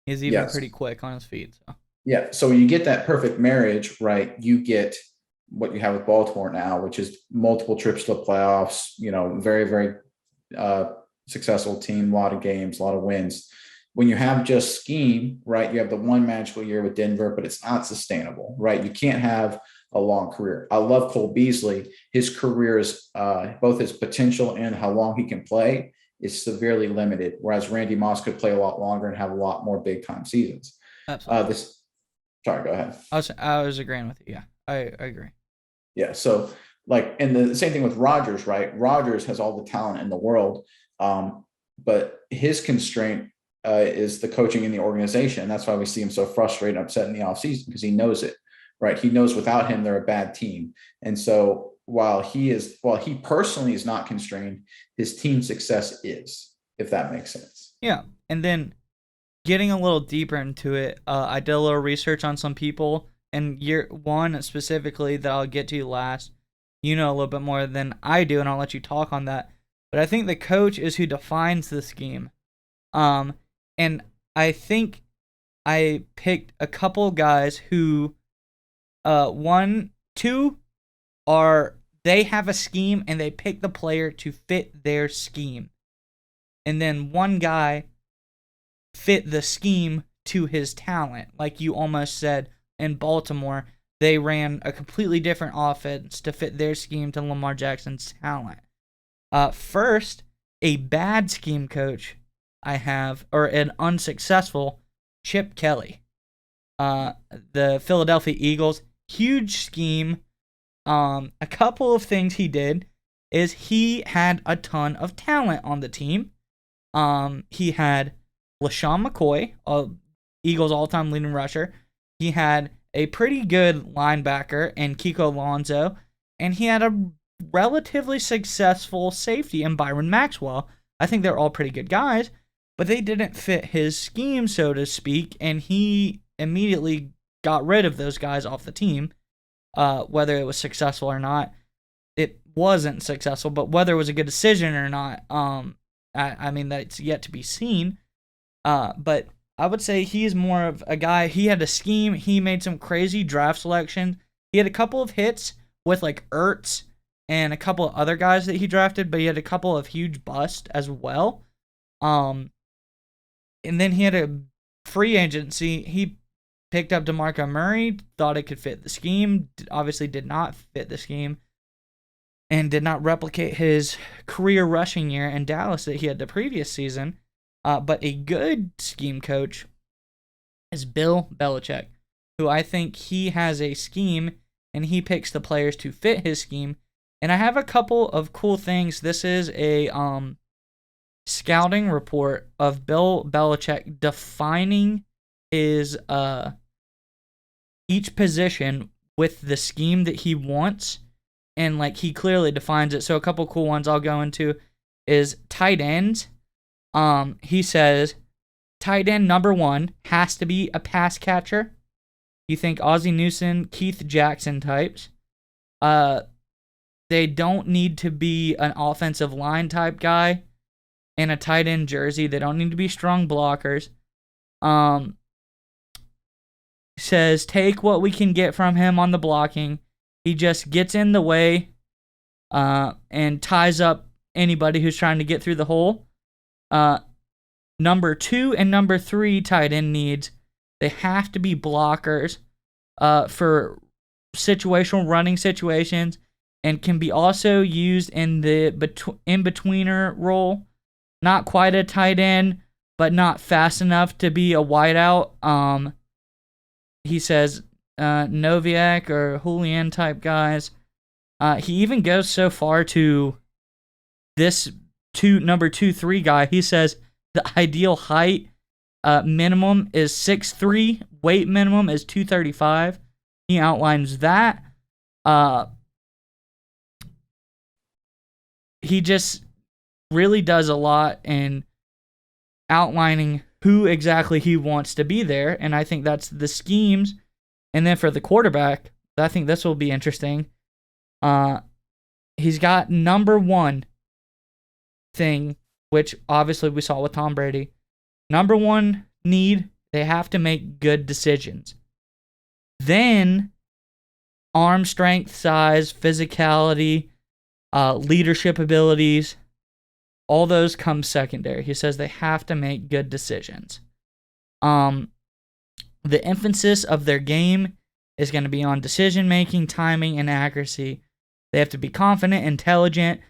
He's even pretty Yes. quick on his feet. So. Yeah. So when you get that perfect marriage, right, you get what you have with Baltimore now, which is multiple trips to the playoffs, very, very successful team, a lot of games, a lot of wins. When you have just scheme, right, you have the one magical year with Denver, but it's not sustainable, right? You can't have a long career. I love Cole Beasley. His career is both his potential and how long he can play is severely limited, whereas Randy Moss could play a lot longer and have a lot more big time seasons. Absolutely. Sorry, go ahead. I was agreeing with you. Yeah, I agree. Yeah. So and the same thing with Rodgers, right? Rodgers has all the talent in the world, but his constraint is the coaching in the organization. That's why we see him so frustrated and upset in the offseason, because he knows it, right? He knows without him, they're a bad team. And so while he personally is not constrained, his team success is, if that makes sense. Yeah. And then getting a little deeper into it, I did a little research on some people, and year one specifically that I'll get to last. You know a little bit more than I do, and I'll let you talk on that. But I think the coach is who defines the scheme. And I think I picked a couple guys who, two they have a scheme and they pick the player to fit their scheme. And then one guy fit the scheme to his talent. Like you almost said, in Baltimore, they ran a completely different offense to fit their scheme to Lamar Jackson's talent. First, a bad scheme coach or an unsuccessful, Chip Kelly. The Philadelphia Eagles, huge scheme. A couple of things he did is he had a ton of talent on the team. He had LaShawn McCoy, Eagles all-time leading rusher. He had a pretty good linebacker in Kiko Alonso, and he had a relatively successful safety in Byron Maxwell. I think they're all pretty good guys, but they didn't fit his scheme, so to speak, and he immediately got rid of those guys off the team. Whether it was successful or not, it wasn't successful, but whether it was a good decision or not, I mean, that's yet to be seen. But I would say he's more of a guy, he had a scheme, he made some crazy draft selections. He had a couple of hits with like Ertz and a couple of other guys that he drafted, but he had a couple of huge busts as well. And then he had a free agency. He picked up DeMarco Murray, thought it could fit the scheme, obviously did not fit the scheme, and did not replicate his career rushing year in Dallas that he had the previous season. But a good scheme coach is Bill Belichick, who I think he has a scheme and he picks the players to fit his scheme. And I have a couple of cool things. This is a scouting report of Bill Belichick defining his each position with the scheme that he wants, and like he clearly defines it. So a couple cool ones I'll go into is tight ends. He says tight end number 1 has to be a pass catcher. You think Ozzie Newsome, Keith Jackson types. They don't need to be an offensive line type guy in a tight end jersey. They don't need to be strong blockers. Says take what we can get from him on the blocking. He just gets in the way and ties up anybody who's trying to get through the hole. Number 2 and number 3 tight end needs, they have to be blockers for situational running situations, and can be also used in the in-betweener role. Not quite a tight end, but not fast enough to be a wideout. He says Noviak or Julian type guys. He even goes so far to this number 2-3 guy. He says the ideal height minimum is 6'3", weight minimum is 235. He outlines that. He just really does a lot in outlining who exactly he wants to be there. And I think that's the schemes. And then for the quarterback, I think this will be interesting. He's got number one thing, which obviously we saw with Tom Brady. Number one need, they have to make good decisions. Then arm strength, size, physicality, leadership abilities, all those come secondary. He says they have to make good decisions. The emphasis of their game is going to be on decision making, timing, and accuracy. They have to be confident, intelligent.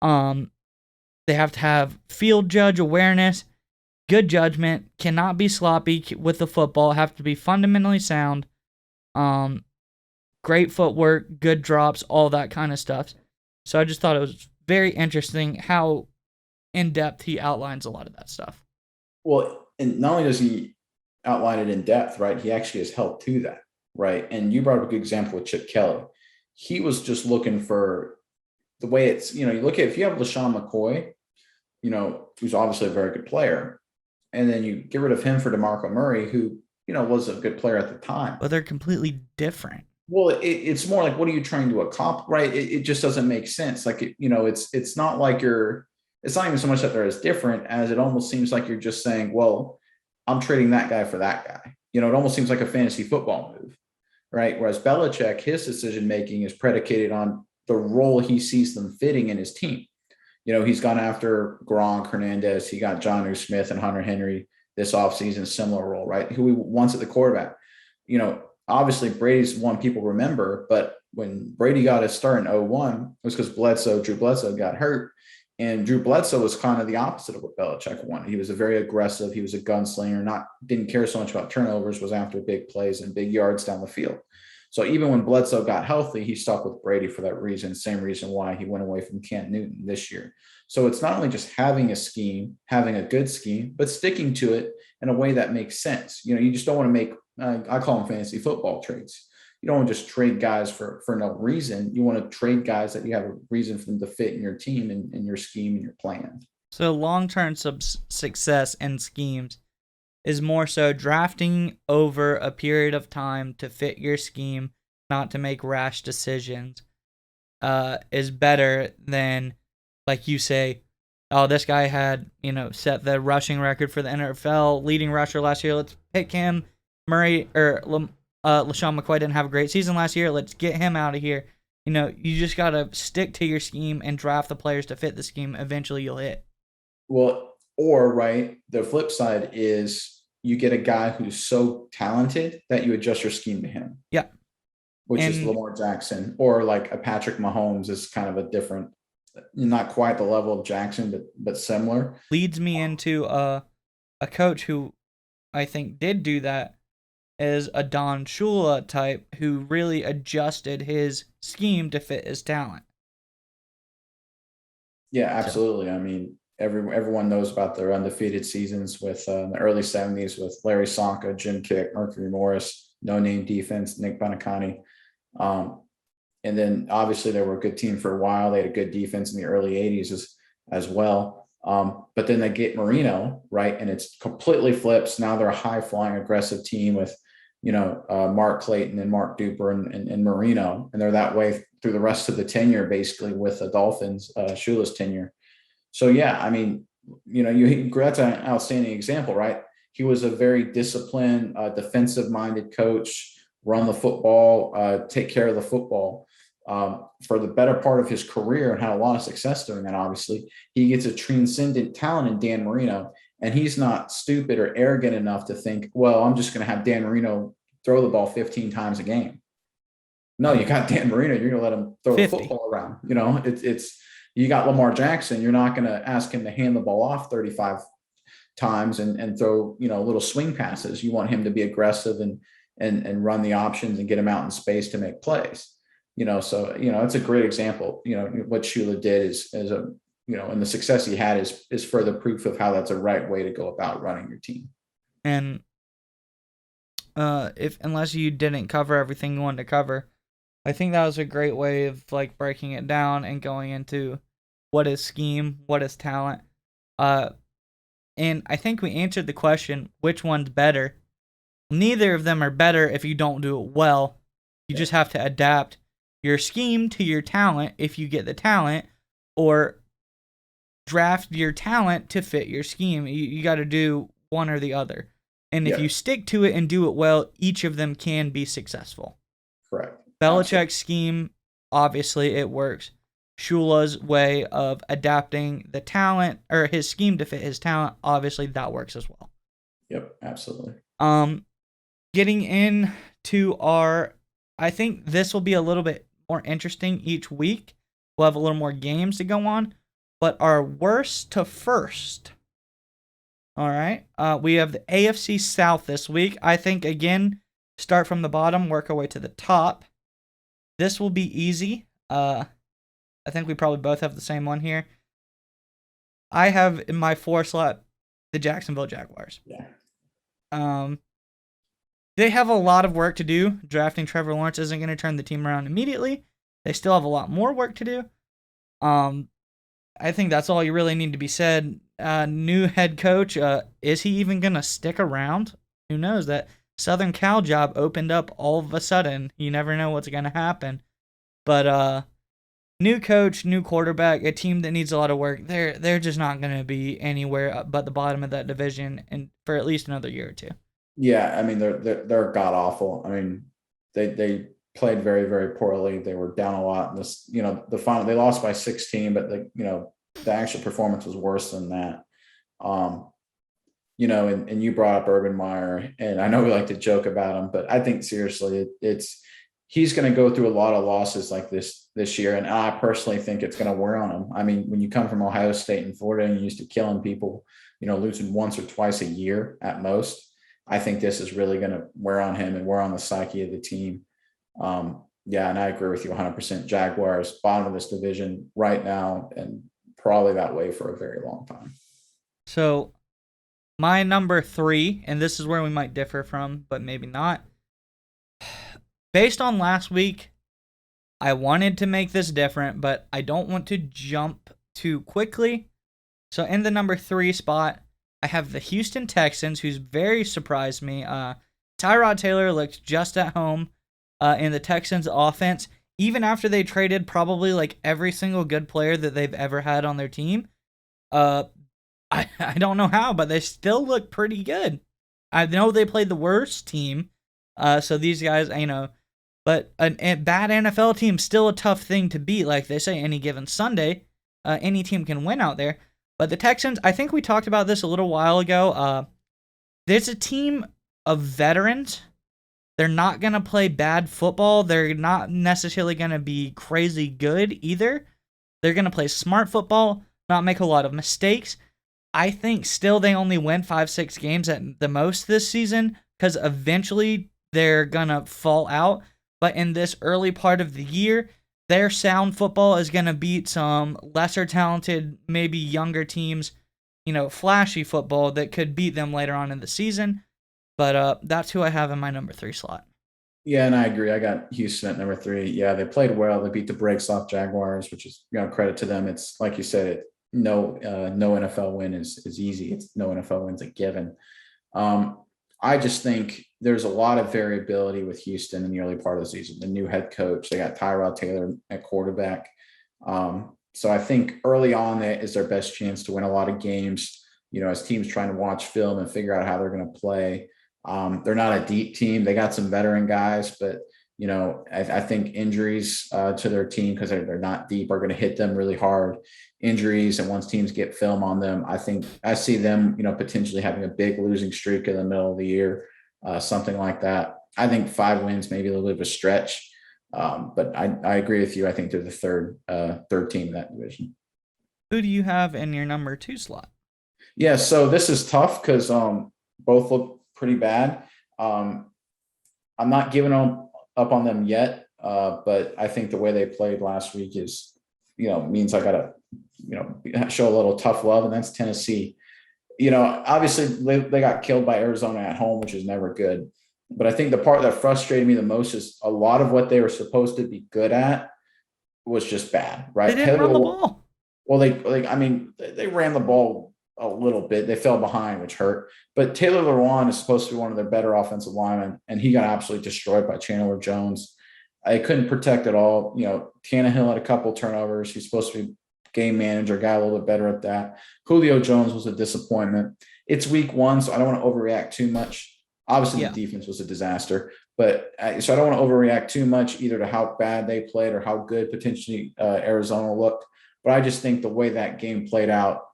They have to have field judge awareness, good judgment, cannot be sloppy with the football, have to be fundamentally sound. Great footwork, good drops, all that kind of stuff. So I just thought it was very interesting how in depth he outlines a lot of that stuff. Well, and not only does he outline it in depth, right? He actually has helped to that, right? And you brought up a good example with Chip Kelly. He was just looking for the way it's, you look at, if you have LaShawn McCoy, who's obviously a very good player, and then you get rid of him for DeMarco Murray, who, was a good player at the time. But they're completely different. Well, it's more like, what are you trying to accomplish, right? It just doesn't make sense. Like, it's not like it's not even so much that they're as different as it almost seems like you're just saying, well, I'm trading that guy for that guy. It almost seems like a fantasy football move, right? Whereas Belichick, his decision-making is predicated on the role he sees them fitting in his team. He's gone after Gronk, Hernandez. He got Jonnu Smith and Hunter Henry this offseason, similar role, right? Who he wants at the quarterback. Obviously Brady's one people remember, but when Brady got his start in 2001, it was because Drew Bledsoe got hurt. And Drew Bledsoe was kind of the opposite of what Belichick wanted. He was a very aggressive. He was a gunslinger, didn't care so much about turnovers, was after big plays and big yards down the field. So even when Bledsoe got healthy, he stuck with Brady for that reason, same reason why he went away from Cam Newton this year. So it's not only just having a scheme, having a good scheme, but sticking to it in a way that makes sense. You just don't want to make, I call them fantasy football trades. You don't want to just trade guys for no reason. You want to trade guys that you have a reason for them to fit in your team and your scheme and your plan. So long-term success and schemes is more so drafting over a period of time to fit your scheme, not to make rash decisions, is better than, like you say, oh, this guy had, set the rushing record for the NFL, leading rusher last year. Let's pick him. Murray or LaShawn McCoy didn't have a great season last year. Let's get him out of here. You just got to stick to your scheme and draft the players to fit the scheme. Eventually you'll hit. Well, or right, the flip side is you get a guy who's so talented that you adjust your scheme to him. Yeah. Which is Lamar Jackson, or like a Patrick Mahomes is kind of a different, not quite the level of Jackson, but similar. Leads me into a coach who I think did do that, is a Don Shula type who really adjusted his scheme to fit his talent. Yeah, absolutely. So, I mean, everyone knows about their undefeated seasons with the early 70s with Larry Csonka, Jim Kick, Mercury Morris, no-name defense, Nick Buoniconti. And then obviously they were a good team for a while. They had a good defense in the early 80s as well. But then they get Marino, right? And it's completely flips. Now they're a high-flying, aggressive team with, Mark Clayton and Mark Duper and Marino. And they're that way through the rest of the tenure, basically, with the Dolphins, Shula's tenure. So, yeah, I mean, that's an outstanding example, right? He was a very disciplined, defensive-minded coach, run the football, take care of the football. For the better part of his career and had a lot of success doing that, obviously. He gets a transcendent talent in Dan Marino, and he's not stupid or arrogant enough to think, well, I'm just going to have Dan Marino throw the ball 15 times a game. No, you got Dan Marino. You're going to let him throw 50. The football around. It's you got Lamar Jackson. You're not going to ask him to hand the ball off 35 times and throw, little swing passes. You want him to be aggressive and run the options and get him out in space to make plays. So, it's a great example. What Shula did is and the success he had is further proof of how that's a right way to go about running your team. And unless you didn't cover everything you wanted to cover, I think that was a great way of like breaking it down and going into what is scheme, what is talent. and I think we answered the question, which one's better? Neither of them are better if you don't do it well. You just have to adapt your scheme to your talent if you get the talent, or draft your talent to fit your scheme. You got to do one or the other. And if you stick to it and do it well, each of them can be successful. Correct. Belichick's scheme, obviously, it works. Shula's way of adapting the talent, or his scheme to fit his talent, obviously that works as well. Yep, absolutely. Getting into I think this will be a little bit more interesting each week. We'll have a little more games to go on, but our worst to first. All right. We have the AFC South this week. I think, again, start from the bottom, work our way to the top. This will be easy. I think we probably both have the same one here. I have in my 4 slot the Jacksonville Jaguars. Yeah. They have a lot of work to do. Drafting Trevor Lawrence isn't going to turn the team around immediately. They still have a lot more work to do. I think that's all you really need to be said. New head coach, is he even going to stick around? Who knows? That Southern Cal job opened up all of a sudden. You never know what's going to happen. But new coach, new quarterback, a team that needs a lot of work. They're just not going to be anywhere but the bottom of that division, and for at least another year or two. Yeah, I mean they're god awful. I mean they played very, very poorly. They were down a lot in this. The final they lost by 16, but the actual performance was worse than that. And you brought up Urban Meyer, and I know we like to joke about him, but I think seriously he's going to go through a lot of losses like this year, and I personally think it's going to wear on him. I mean, when you come from Ohio State and Florida and you're used to killing people, losing once or twice a year at most, I think this is really going to wear on him and wear on the psyche of the team. And I agree with you 100%. Jaguars, bottom of this division right now, and probably that way for a very long time. So my number 3, and this is where we might differ from, but maybe not. Based on last week, I wanted to make this different, but I don't want to jump too quickly. So in the number 3 spot, I have the Houston Texans, who's very surprised me. Tyrod Taylor looked just at home in the Texans offense, even after they traded probably like every single good player that they've ever had on their team. I don't know how, but they still look pretty good. I know they played the worst team, so these guys, but a bad NFL team's still a tough thing to beat. Like they say, any given Sunday, any team can win out there. But the Texans, I think we talked about this a little while ago. There's a team of veterans. They're not going to play bad football. They're not necessarily going to be crazy good either. They're going to play smart football, not make a lot of mistakes. I think still they only win 5-6 games at the most this season, because eventually they're going to fall out. But in this early part of the year, their sound football is going to beat some lesser talented, maybe younger teams, flashy football that could beat them later on in the season. But that's who I have in my number 3 slot. Yeah, and I agree. I got Houston at number 3. Yeah, they played well. They beat the brakes off Jaguars, which is credit to them. It's like you said, no NFL win is easy. It's no NFL win's a given. I just think there's a lot of variability with Houston in the early part of the season. The new head coach, they got Tyrod Taylor at quarterback. So I think early on that is their best chance to win a lot of games, as teams trying to watch film and figure out how they're going to play. They're not a deep team. They got some veteran guys, but, I think injuries to their team, because they're not deep, are going to hit them really hard. Injuries, and once teams get film on them, I see them, potentially having a big losing streak in the middle of the year, something like that. I think 5 wins, maybe a little bit of a stretch, but I agree with you. I think they're the third team in that division. Who do you have in your number 2 slot? Yeah, so this is tough because both look pretty bad. I'm not giving up on them yet, but I think the way they played last week is, means I gotta, show a little tough love, and that's Tennessee. Obviously they got killed by Arizona at home, which is never good. But I think the part that frustrated me the most is a lot of what they were supposed to be good at was just bad, right? They didn't run the ball. Well, they ran the ball a little bit. They fell behind, which hurt. But Taylor Lewan is supposed to be one of their better offensive linemen, and he got absolutely destroyed by Chandler Jones. I couldn't protect at all. Tannehill had a couple turnovers. He's supposed to be game manager, got a little bit better at that. Julio Jones was a disappointment. It's week 1, so I don't want to overreact too much. Obviously, Yeah. the defense was a disaster, but so I don't want to overreact too much either to how bad they played or how good potentially Arizona looked. But I just think the way that game played out,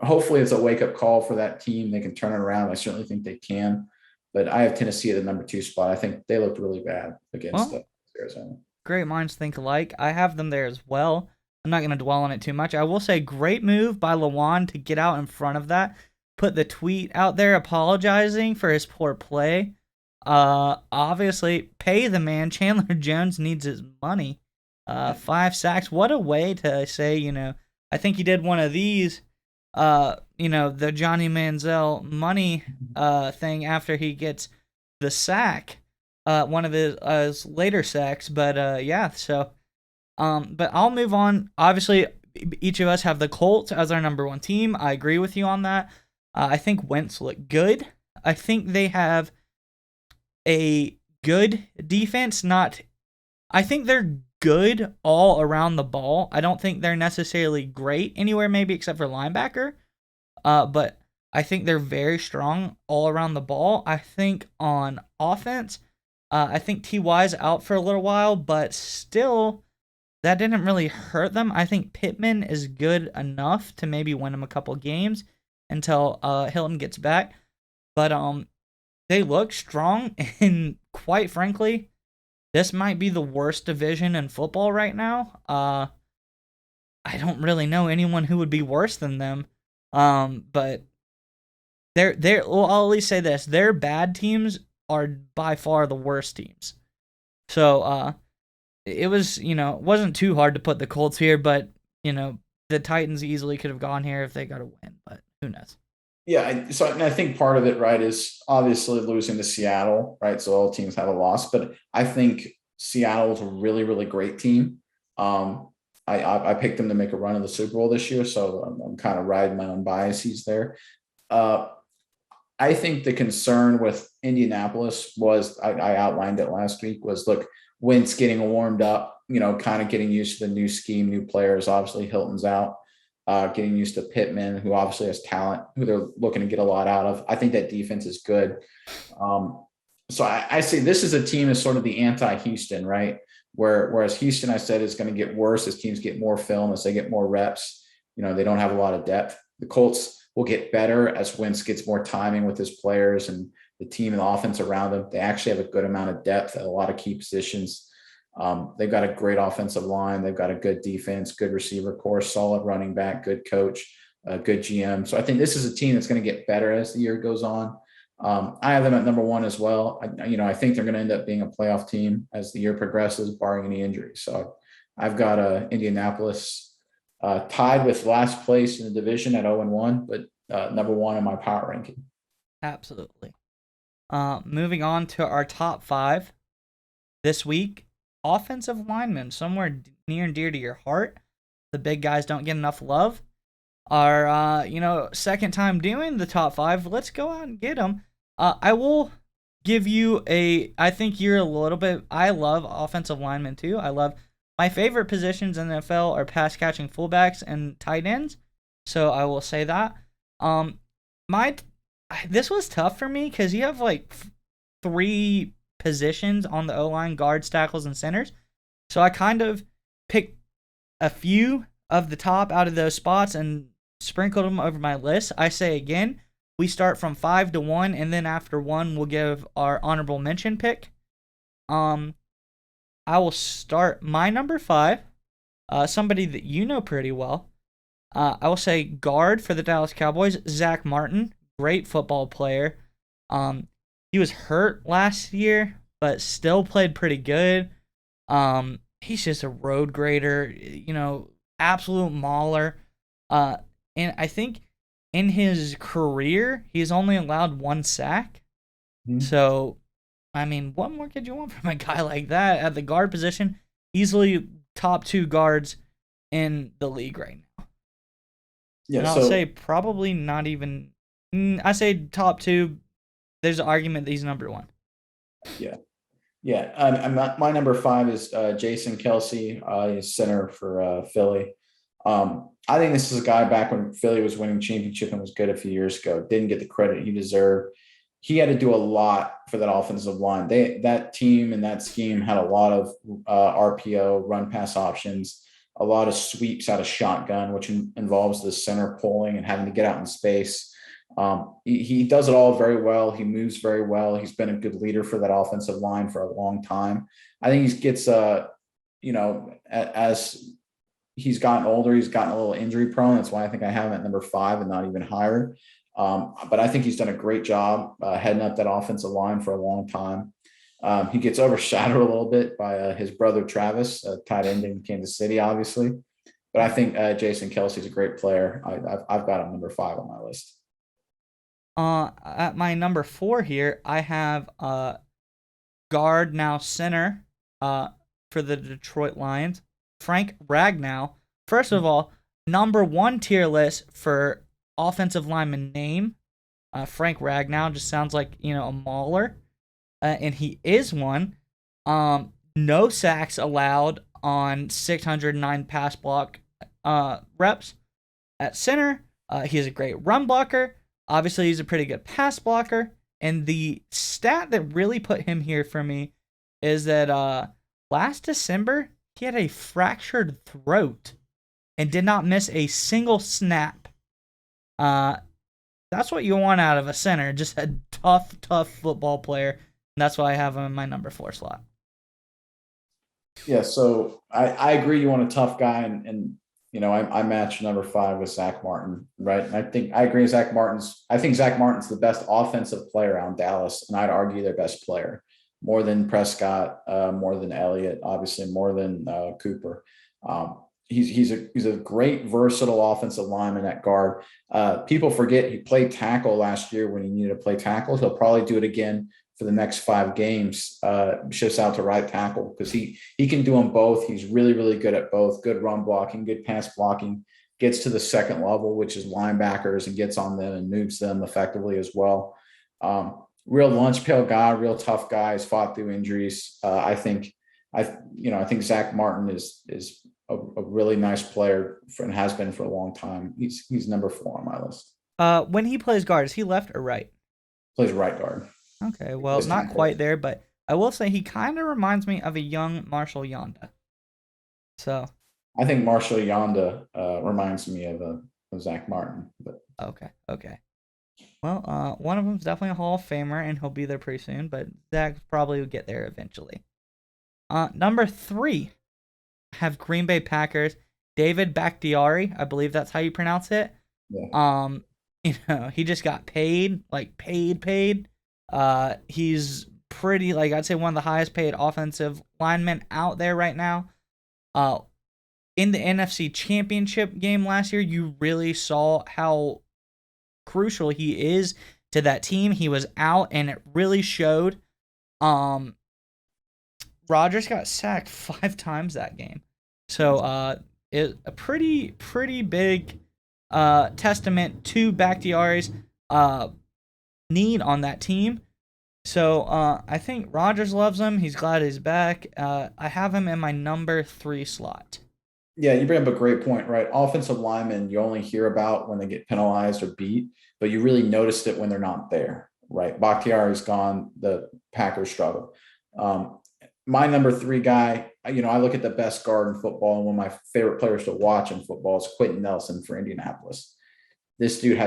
hopefully it's a wake up call for that team. They can turn it around. I certainly think they can. But I have Tennessee at the number 2 spot. I think they looked really bad against Well, Arizona. great minds think alike. I have them there as well. I'm not going to dwell on it too much. I will say great move by Lewan to get out in front of that. Put the tweet out there apologizing for his poor play. Obviously, pay the man. Chandler Jones needs his money. 5 sacks. What a way to say, I think he did one of these, the Johnny Manziel money thing after he gets the sack. One of his later sacks. But yeah, so but I'll move on. Obviously, each of us have the Colts as our number 1 team. I agree with you on that. I think Wentz looked good. I think they have a good defense. I think they're good all around the ball. I don't think they're necessarily great anywhere, maybe except for linebacker. But I think they're very strong all around the ball. I think on offense, I think T.Y.'s out for a little while, but still, that didn't really hurt them. I think Pittman is good enough to maybe win them a couple games until Hilton gets back. But they look strong, and quite frankly, this might be the worst division in football right now. I don't really know anyone who would be worse than them. But well, I'll at least say this: their bad teams are by far the worst teams. So it was, it wasn't too hard to put the Colts here, but the Titans easily could have gone here if they got a win, but who knows? Yeah, so I think part of it, right, is obviously losing to Seattle, right? So all teams have a loss, but I think Seattle is a really, really great team. I picked them to make a run of the Super Bowl this year, so I'm kind of riding my own biases there. I think the concern with Indianapolis was, I outlined it last week, was look, Wentz getting warmed up, kind of getting used to the new scheme, new players. Obviously, Hilton's out. Getting used to Pittman, who obviously has talent, who they're looking to get a lot out of. I think that defense is good. So I say this is a team as sort of the anti-Houston, right? Whereas Houston, I said, is going to get worse as teams get more film, as they get more reps. They don't have a lot of depth. The Colts will get better as Wentz gets more timing with his players and the team and the offense around them. They actually have a good amount of depth at a lot of key positions. They've got a great offensive line. They've got a good defense, good receiver core, solid running back, good coach, good GM. So I think this is a team that's going to get better as the year goes on. I have them at number 1 as well. I think they're going to end up being a playoff team as the year progresses, barring any injuries. So I've got Indianapolis tied with last place in the division at 0-1, but number 1 in my power ranking. Absolutely. Moving on to our top 5 this week. Offensive linemen, somewhere near and dear to your heart. The big guys don't get enough love. Our, second time doing the top 5. Let's go out and get them. I will give you I think you're a little bit, I love offensive linemen too. My favorite positions in the NFL are pass catching fullbacks and tight ends. So I will say that. This was tough for me because you have like 3 positions on the O-line: guards, tackles, and centers. So I kind of picked a few of the top out of those spots and sprinkled them over my list. I say again, we start from 5 to 1, and then after 1, we'll give our honorable mention pick. I will start my number 5, somebody that you know pretty well. I will say guard for the Dallas Cowboys, Zach Martin, great football player. He was hurt last year, but still played pretty good. He's just a road grader, absolute mauler. And I think in his career, he's only allowed 1 sack. Mm-hmm. So, I mean, what more could you want from a guy like that at the guard position? Easily top 2 guards in the league right now. Yeah. And I'll say So probably not even. I say top two. There's an argument that he's number one. yeah, yeah. My number five is Jason Kelsey. He's center for Philly. I think this is a guy back when Philly was winning championship and was good a few years ago. Didn't get the credit he deserved. He had to do a lot for that offensive line. That team and that scheme had a lot of RPO, run pass options, a lot of sweeps out of shotgun, which involves the center pulling and having to get out in space. He does it all very well. He moves very well. He's been a good leader for that offensive line for a long time. I think he gets as he's gotten older, he's gotten a little injury prone. That's why I think I have him at number five and not even higher. But I think he's done a great job heading up that offensive line for a long time. He gets overshadowed a little bit by his brother Travis, tight end in Kansas City, obviously. But I think Jason Kelsey's a great player. I've got him number five on my list. At my number four here, I have guard now center for the Detroit Lions, Frank Ragnow. First of all, number one tier list for offensive lineman name. Frank Ragnow just sounds like a mauler, and he is one. No sacks allowed on 609 pass block reps at center. He is a great run blocker. Obviously, he's a pretty good pass blocker. And the stat that really put him here for me is that last December, he had a fractured throat and did not miss a single snap. That's what you want out of a center, just a tough football player. And that's why I have him in my number four slot. Yeah, so I agree. You want a tough guy, and I match number five with Zach Martin, right? And I agree. I think Zach Martin's the best offensive player on Dallas, and I'd argue their best player, more than Prescott, more than Elliott, obviously more than Cooper. He's a great versatile offensive lineman at guard. People forget he played tackle last year when he needed to play tackle. He'll probably do it again for the next 5 games. Shifts out to right tackle because he can do them both. He's really good at both. Good run blocking, good pass blocking. Gets to the second level, which is linebackers, and gets on them and moves them effectively as well. Real lunch pail guy, real tough guy. Has fought through injuries. I think Zach Martin is a really nice player and has been for a long time. He's number four on my list. When he plays guard, is he left or right? Plays right guard. Okay, well, Plays not tackle. quite there, but I will say he kind of reminds me of a young Marshall Yonda. So, I think Marshall Yonda reminds me of Zach Martin. But okay. Well, one of them's definitely a Hall of Famer, and he'll be there pretty soon, but Zach probably will get there eventually. Number three, have Green Bay Packers, David Bakhtiari. I believe that's how you pronounce it. yeah, He just got paid, like paid. He's pretty, like, I'd say one of the highest paid offensive linemen out there right now. In the NFC Championship game last year, you really saw how crucial he is to that team. He was out, and it really showed. Rodgers got sacked 5 times that game, so it a pretty big testament to Bakhtiari's need on that team. So I think Rodgers loves him. He's glad he's back. I have him in my number 3 slot. yeah, you bring up a great point, right? Offensive linemen you only hear about when they get penalized or beat, but you really noticed it when they're not there, right? Bakhtiari's gone, the Packers struggle. My number three guy, I look at the best guard in football, and one of my favorite players to watch in football is Quentin Nelson for Indianapolis. This dude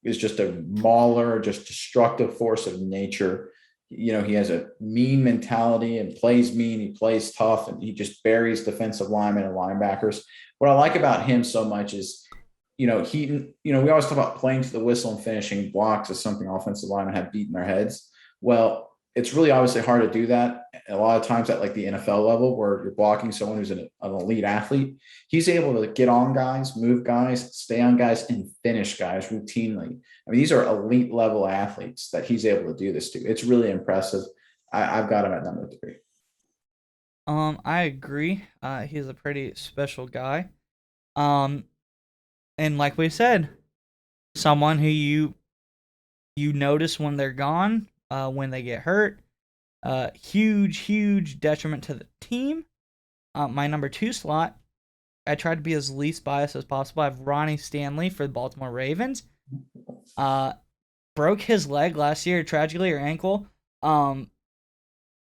is just a mauler, just destructive force of nature. He has a mean mentality and plays mean. He plays tough, and he just buries defensive linemen and linebackers. What I like about him so much is, we always talk about playing to the whistle and finishing blocks as something offensive linemen have beaten their heads. Well, it's really obviously hard to do that. A lot of times at like the NFL level where you're blocking someone who's an elite athlete, he's able to get on guys, move guys, stay on guys, and finish guys routinely. I mean, these are elite level athletes that he's able to do this to. It's really impressive. I've got him at number 3. I agree. He's a pretty special guy. Um, And like we said, someone who you notice when they're gone, when they get hurt. Huge detriment to the team. My number 2 slot, I tried to be as least biased as possible. I have Ronnie Stanley for the Baltimore Ravens. Uh, Broke his leg last year, tragically, or ankle. Um,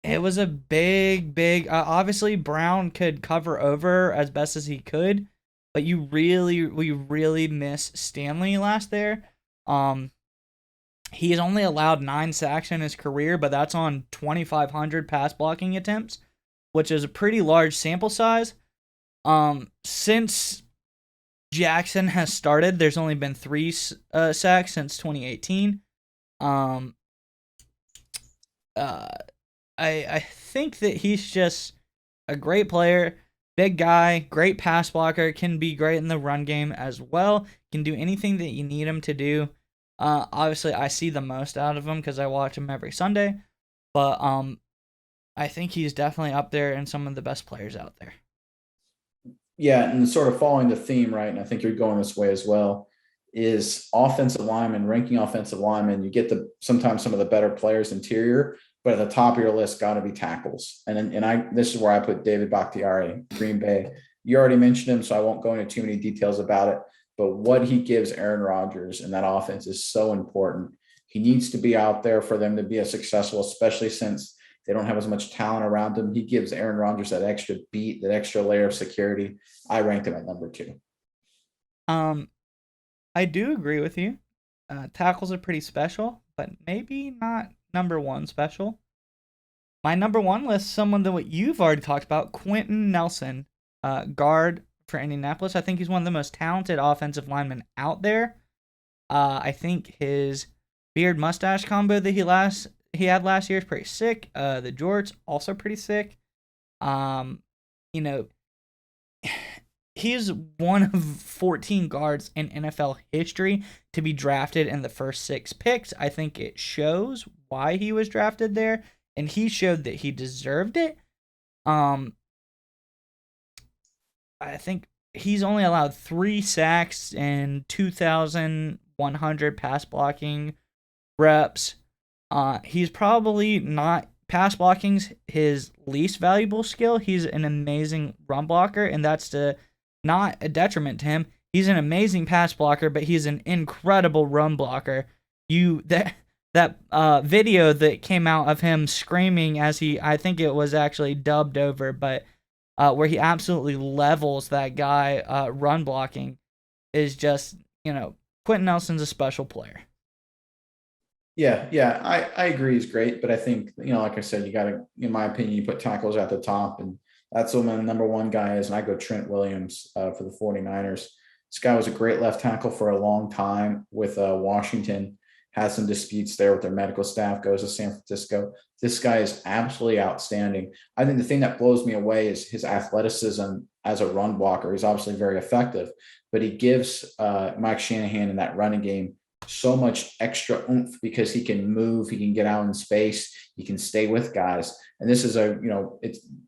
it was a big. Obviously, Brown could cover over as best as he could, but we really miss Stanley last there. Um, He's only allowed 9 sacks in his career, but that's on 2,500 pass blocking attempts, which is a pretty large sample size. Since Jackson has started, there's only been 3 sacks since 2018. Um, uh, I think that he's just a great player, big guy, great pass blocker, can be great in the run game as well, can do anything that you need him to do. Obviously, I see the most out of him because I watch him every Sunday, but I think he's definitely up there and some of the best players out there. Yeah, and sort of following the theme, right? And I think you're going this way as well. Is offensive lineman, ranking offensive lineman, you get the sometimes some of the better players interior, but at the top of your list got to be tackles. And this is where I put David Bakhtiari, Green Bay. You already mentioned him, so I won't go into too many details about it. But what he gives Aaron Rodgers in that offense is so important. He needs to be out there for them to be as successful, especially since they don't have as much talent around him. He gives Aaron Rodgers that extra beat, that extra layer of security. I ranked him at number 2. Um, I do agree with you. Tackles are pretty special, but maybe not number 1 special. My number 1 list, someone that what you've already talked about, Quentin Nelson, guard for Indianapolis. I think he's one of the most talented offensive linemen out there. I think his beard mustache combo that he had last year is pretty sick. The jorts also pretty sick. You know, he's one of 14 guards in NFL history to be drafted in the first 6 picks. I think it shows why he was drafted there, and he showed that he deserved it. I think he's only allowed 3 sacks and 2,100 pass blocking reps. He's probably not pass blocking's his least valuable skill. He's an amazing run blocker, and that's not a detriment to him. He's an amazing pass blocker, but he's an incredible run blocker. That video that came out of him screaming as I think it was actually dubbed over, but where he absolutely levels that guy run blocking is just, Quentin Nelson's a special player. Yeah, I agree. He's great, but I think like I said, you got to, in my opinion, you put tackles at the top, and that's what my number 1 guy is. And I go Trent Williams for the 49ers. This guy was a great left tackle for a long time with Washington. Has some disputes there with their medical staff. Goes to San Francisco. This guy is absolutely outstanding. I think the thing that blows me away is his athleticism as a run blocker. He's obviously very effective, but he gives Mike Shanahan in that running game so much extra oomph because he can move, he can get out in space, he can stay with guys. And this is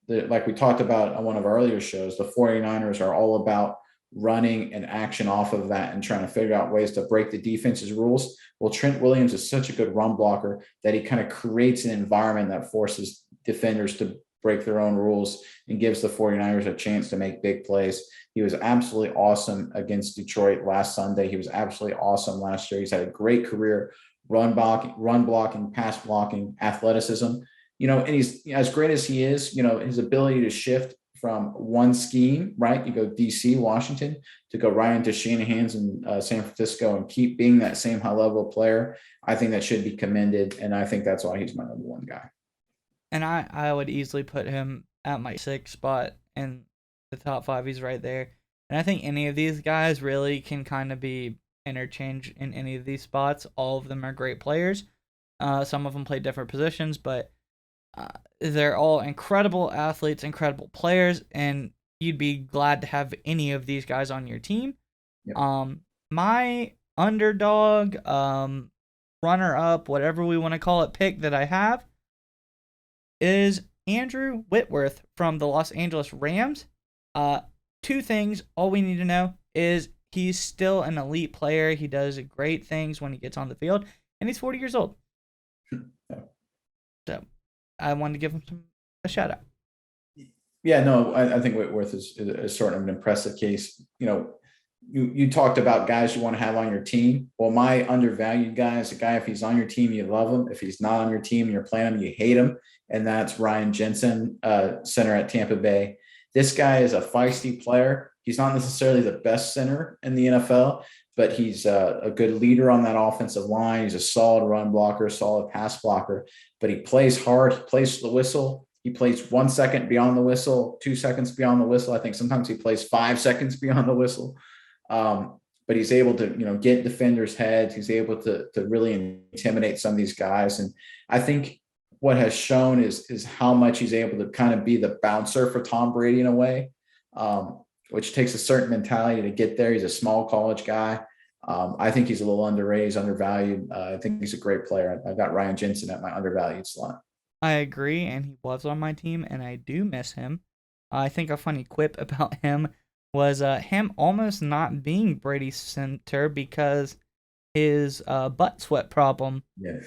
like we talked about on one of our earlier shows, the 49ers are all about running and action off of that and trying to figure out ways to break the defense's rules. Well, Trent Williams is such a good run blocker that he kind of creates an environment that forces defenders to break their own rules and gives the 49ers a chance to make big plays. He was absolutely awesome against Detroit last Sunday. He was absolutely awesome last year. He's had a great career, run blocking, pass blocking, athleticism. And he's as great as he is, his ability to shift from one scheme, right? You go DC, Washington, to go right into Shanahan's in San Francisco and keep being that same high level player. I think that should be commended. And I think that's why he's my number 1 guy. And I would easily put him at my 6th spot in the top 5. He's right there. And I think any of these guys really can kind of be interchanged in any of these spots. All of them are great players. Some of them play different positions, but they're all incredible athletes, incredible players, and you'd be glad to have any of these guys on your team. Yep. My underdog, runner up, whatever we want to call it, pick that I have is Andrew Whitworth from the Los Angeles Rams. 2 things. All we need to know is he's still an elite player. He does great things when he gets on the field, and he's 40 years old. Yeah. So I wanted to give him a shout out. Yeah, no, I think Whitworth is sort of an impressive case. You talked about guys you want to have on your team. Well, my undervalued guy is a guy, if he's on your team, you love him. If he's not on your team, you're playing him, you hate him. And that's Ryan Jensen, center at Tampa Bay. This guy is a feisty player. He's not necessarily the best center in the NFL, but he's a good leader on that offensive line. He's a solid run blocker, solid pass blocker, but he plays hard. He plays the whistle. He plays 1 second beyond the whistle, 2 seconds beyond the whistle. I think sometimes he plays 5 seconds beyond the whistle. But he's able to, get defenders' heads. He's able to really intimidate some of these guys. And I think what has shown is how much he's able to kind of be the bouncer for Tom Brady in a way, which takes a certain mentality to get there. He's a small college guy. I think he's a little underrated, he's undervalued. I think he's a great player. I've got Ryan Jensen at my undervalued slot. I agree, and he was on my team, and I do miss him. I think a funny quip about him was him almost not being Brady's center because his butt sweat problem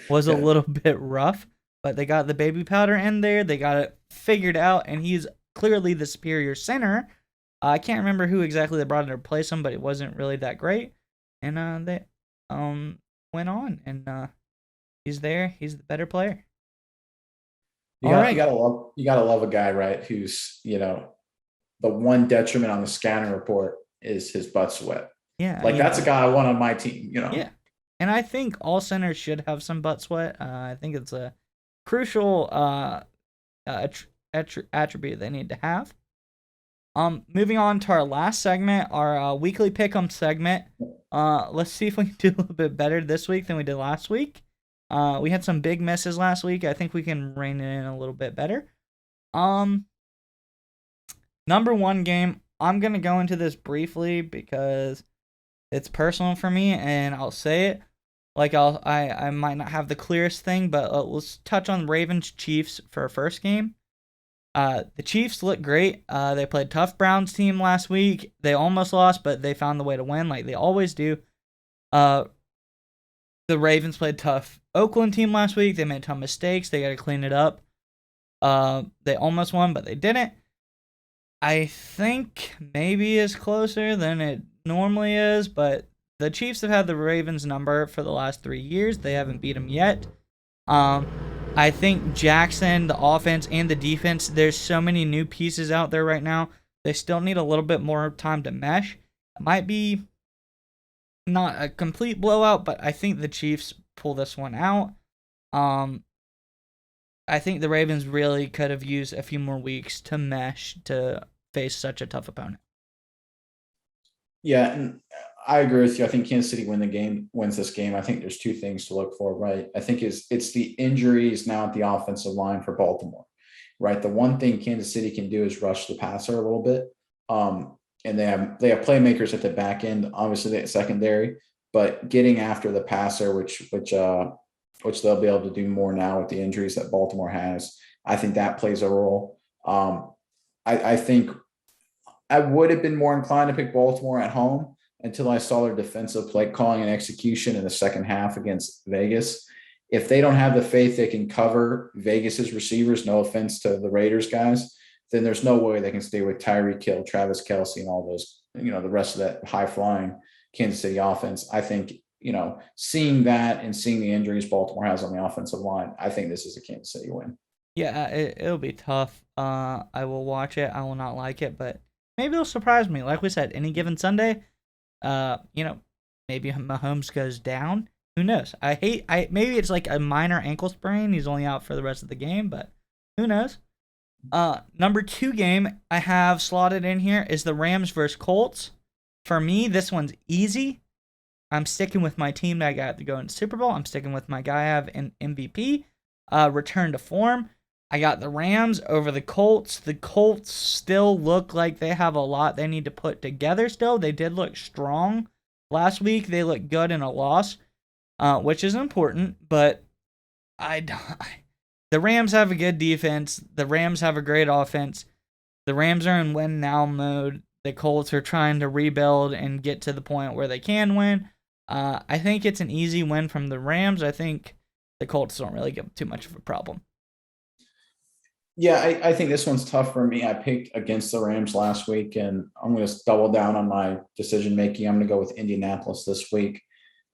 was a little bit rough, but they got the baby powder in there. They got it figured out, and he's clearly the superior center. I can't remember who exactly they brought in to replace him, but it wasn't really that great. And they went on, and he's there. He's the better player. You gotta love a guy, right? Who's, the one detriment on the scanner report is his butt sweat. Yeah. Like that's a guy I want on my team, Yeah. And I think all centers should have some butt sweat. I think it's a crucial attribute they need to have. Moving on to our last segment, our weekly pick'em segment. Let's see if we can do a little bit better this week than we did last week. We had some big misses last week. I think we can rein it in a little bit better. Number one game, I'm gonna go into this briefly because it's personal for me, and I'll say it. Like I might not have the clearest thing, but let's touch on Ravens Chiefs for our first game. The Chiefs look great. They played tough Browns team last week. They almost lost, but they found the way to win, like they always do. The Ravens played tough Oakland team last week. They made a ton of mistakes. They got to clean it up. They almost won, but they didn't. I think maybe it's closer than it normally is, but the Chiefs have had the Ravens number for the last 3 years. They haven't beat them yet. I think Jackson, the offense and the defense, there's so many new pieces out there right now. They still need a little bit more time to mesh. It might be not a complete blowout, but I think the Chiefs pull this one out. I think the Ravens really could have used a few more weeks to mesh to face such a tough opponent. Yeah, and I agree with you. I think Kansas City wins this game. I think there's two things to look for, right? I think it's the injuries now at the offensive line for Baltimore, right? The one thing Kansas City can do is rush the passer a little bit. And they have playmakers at the back end, obviously the secondary, but getting after the passer, which they'll be able to do more now with the injuries that Baltimore has. I think that plays a role. I think I would have been more inclined to pick Baltimore at home until I saw their defensive play calling and execution in the second half against Vegas. If they don't have the faith they can cover Vegas's receivers, no offense to the Raiders guys, then there's no way they can stay with Tyreek Hill, Travis Kelce, and all those, the rest of that high-flying Kansas City offense. I think, seeing that and seeing the injuries Baltimore has on the offensive line, I think this is a Kansas City win. Yeah, it'll be tough. I will watch it. I will not like it, but maybe it'll surprise me. Like we said, any given Sunday, maybe Mahomes goes down. Who knows? Maybe it's like a minor ankle sprain. He's only out for the rest of the game, but who knows? Number 2 game I have slotted in here is the Rams versus Colts. For me, this one's easy. I'm sticking with my team that I got to go into Super Bowl. I'm sticking with my guy I have in MVP. Return to form. I got the Rams over the Colts. The Colts still look like they have a lot they need to put together still. They did look strong last week. They looked good in a loss, which is important, but the Rams have a good defense. The Rams have a great offense. The Rams are in win now mode. the Colts are trying to rebuild and get to the point where they can win. I think it's an easy win from the Rams. I think the Colts don't really give too much of a problem. Yeah, I think this one's tough for me. I picked against the Rams last week, and I'm going to double down on my decision making. I'm going to go with Indianapolis this week.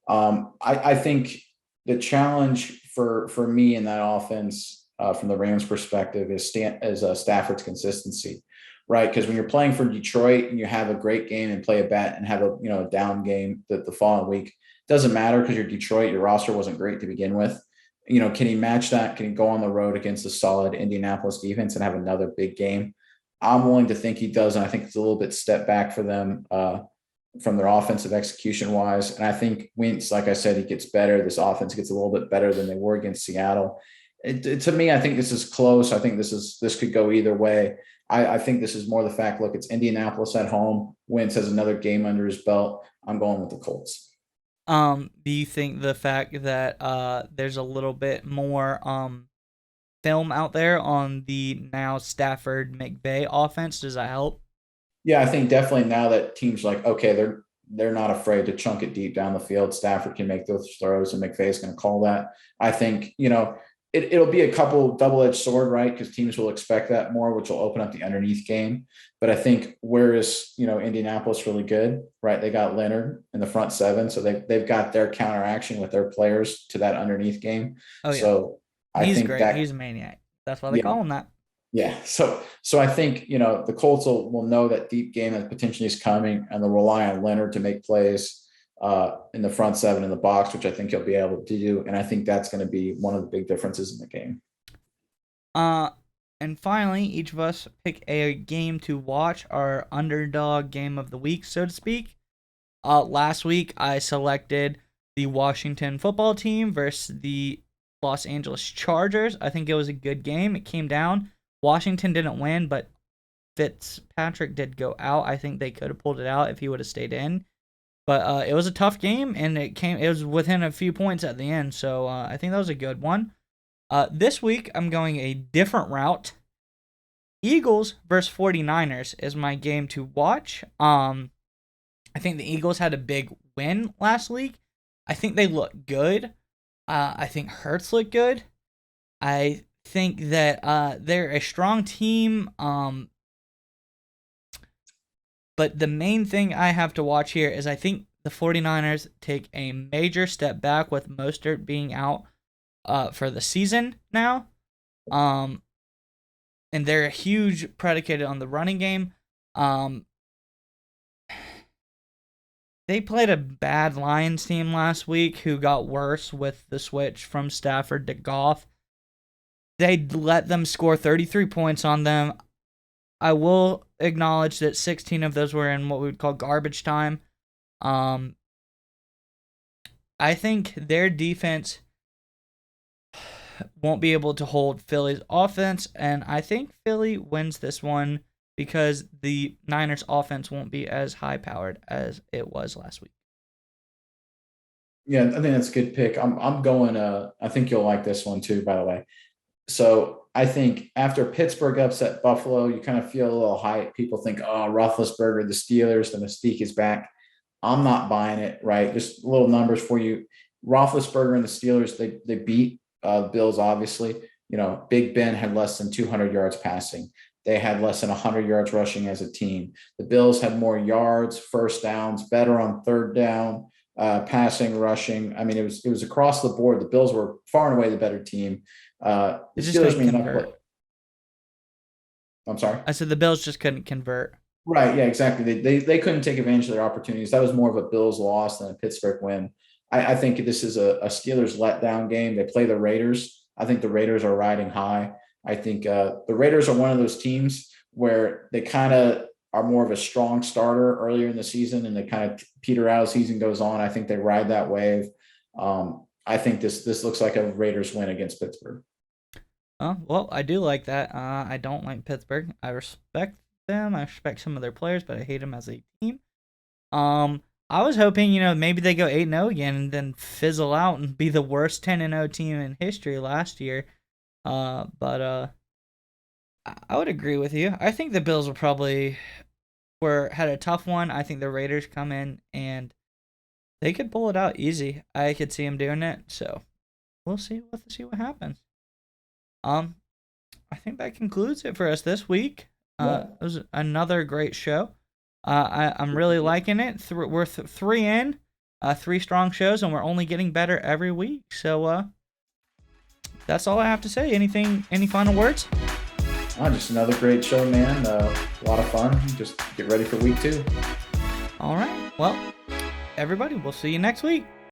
I think the challenge for me in that offense from the Rams' perspective is Stafford's consistency, right? Because when you're playing for Detroit and you have a great game and play a bad and have a down game the following week, it doesn't matter because you're Detroit. Your roster wasn't great to begin with. Can he match that? Can he go on the road against a solid Indianapolis defense and have another big game? I'm willing to think he does, and I think it's a little bit step back for them from their offensive execution wise. And I think Wentz, like I said, he gets better. This offense gets a little bit better than they were against Seattle. To me, I think this is close. I think this could go either way. I think this is more the fact. Look, it's Indianapolis at home. Wentz has another game under his belt. I'm going with the Colts. Do you think the fact that there's a little bit more film out there on the now Stafford McVay offense, does that help? Yeah, I think definitely now that teams like, okay, they're not afraid to chunk it deep down the field. Stafford can make those throws, and McVay's going to call that. I think it'll be a couple double-edged sword, right? Because teams will expect that more, which will open up the underneath game. But I think whereas Indianapolis really good, right? They got Leonard in the front seven, so they've got their counteraction with their players to that underneath game. Oh yeah, So I he's think great. that He's a maniac. That's why they yeah, call him that. yeah. So I think, the Colts will know that deep game that potentially is coming, and they'll rely on Leonard to make plays in the front seven in the box, which I think he'll be able to do. And I think that's going to be one of the big differences in the game. Uh, and finally, each of us pick a game to watch, our underdog game of the week, so to speak. Last week I selected the Washington football team versus the Los Angeles Chargers. I think it was a good game. It came down. Washington didn't win, but Fitzpatrick did go out. I think they could have pulled it out if he would have stayed in. But it was a tough game, and it was within a few points at the end. So I think that was a good one. This week I'm going a different route. Eagles versus 49ers is my game to watch. I think the Eagles had a big win last week. I think they look good. I think Hurts looked good. I think that they're a strong team. But the main thing I have to watch here is I think the 49ers take a major step back with Mostert being out for the season now. And they're a huge predicated on the running game. They played a bad Lions team last week who got worse with the switch from Stafford to Goff. They let them score 33 points on them. I will acknowledge that 16 of those were in what we would call garbage time. I think their defense won't be able to hold Philly's offense, and I think Philly wins this one because the Niners offense won't be as high powered as it was last week. Yeah, I think that's a good pick. I'm going I think you'll like this one too, by the way. So I think after Pittsburgh upset Buffalo, you kind of feel a little hype. People think, oh, Roethlisberger, the Steelers, the mystique is back. I'm not buying it, right? Just little numbers for you. Roethlisberger and the Steelers, they beat Bills, obviously. Big Ben had less than 200 yards passing. They had less than 100 yards rushing as a team. The Bills had more yards, first downs, better on third down, passing, rushing. I mean, it was across the board. The Bills were far and away the better team. The They just Steelers couldn't may not convert. play. I'm sorry. I said the Bills just couldn't convert. Right. Yeah, exactly. They couldn't take advantage of their opportunities. That was more of a Bills loss than a Pittsburgh win. I think this is a Steelers letdown game. They play the Raiders. I think the Raiders are riding high. I think the Raiders are one of those teams where they kind of are more of a strong starter earlier in the season, and they kind of peter out as season goes on. I think they ride that wave. I think this looks like a Raiders win against Pittsburgh. Well, I do like that. I don't like Pittsburgh. I respect them. I respect some of their players, but I hate them as a team. I was hoping, maybe they go 8-0 again and then fizzle out and be the worst 10-0 team in history last year. But I would agree with you. I think the Bills will probably had a tough one. I think the Raiders come in and they could pull it out easy. I could see them doing it. So we'll see. We'll have to see what happens. I think that concludes it for us this week. It was another great show. I'm really liking it. We're 3 in, 3 strong shows, and we're only getting better every week. So that's all I have to say. Any final words? Just another great show, man. A lot of fun. Just get ready for week 2. All right. Well, everybody, we'll see you next week.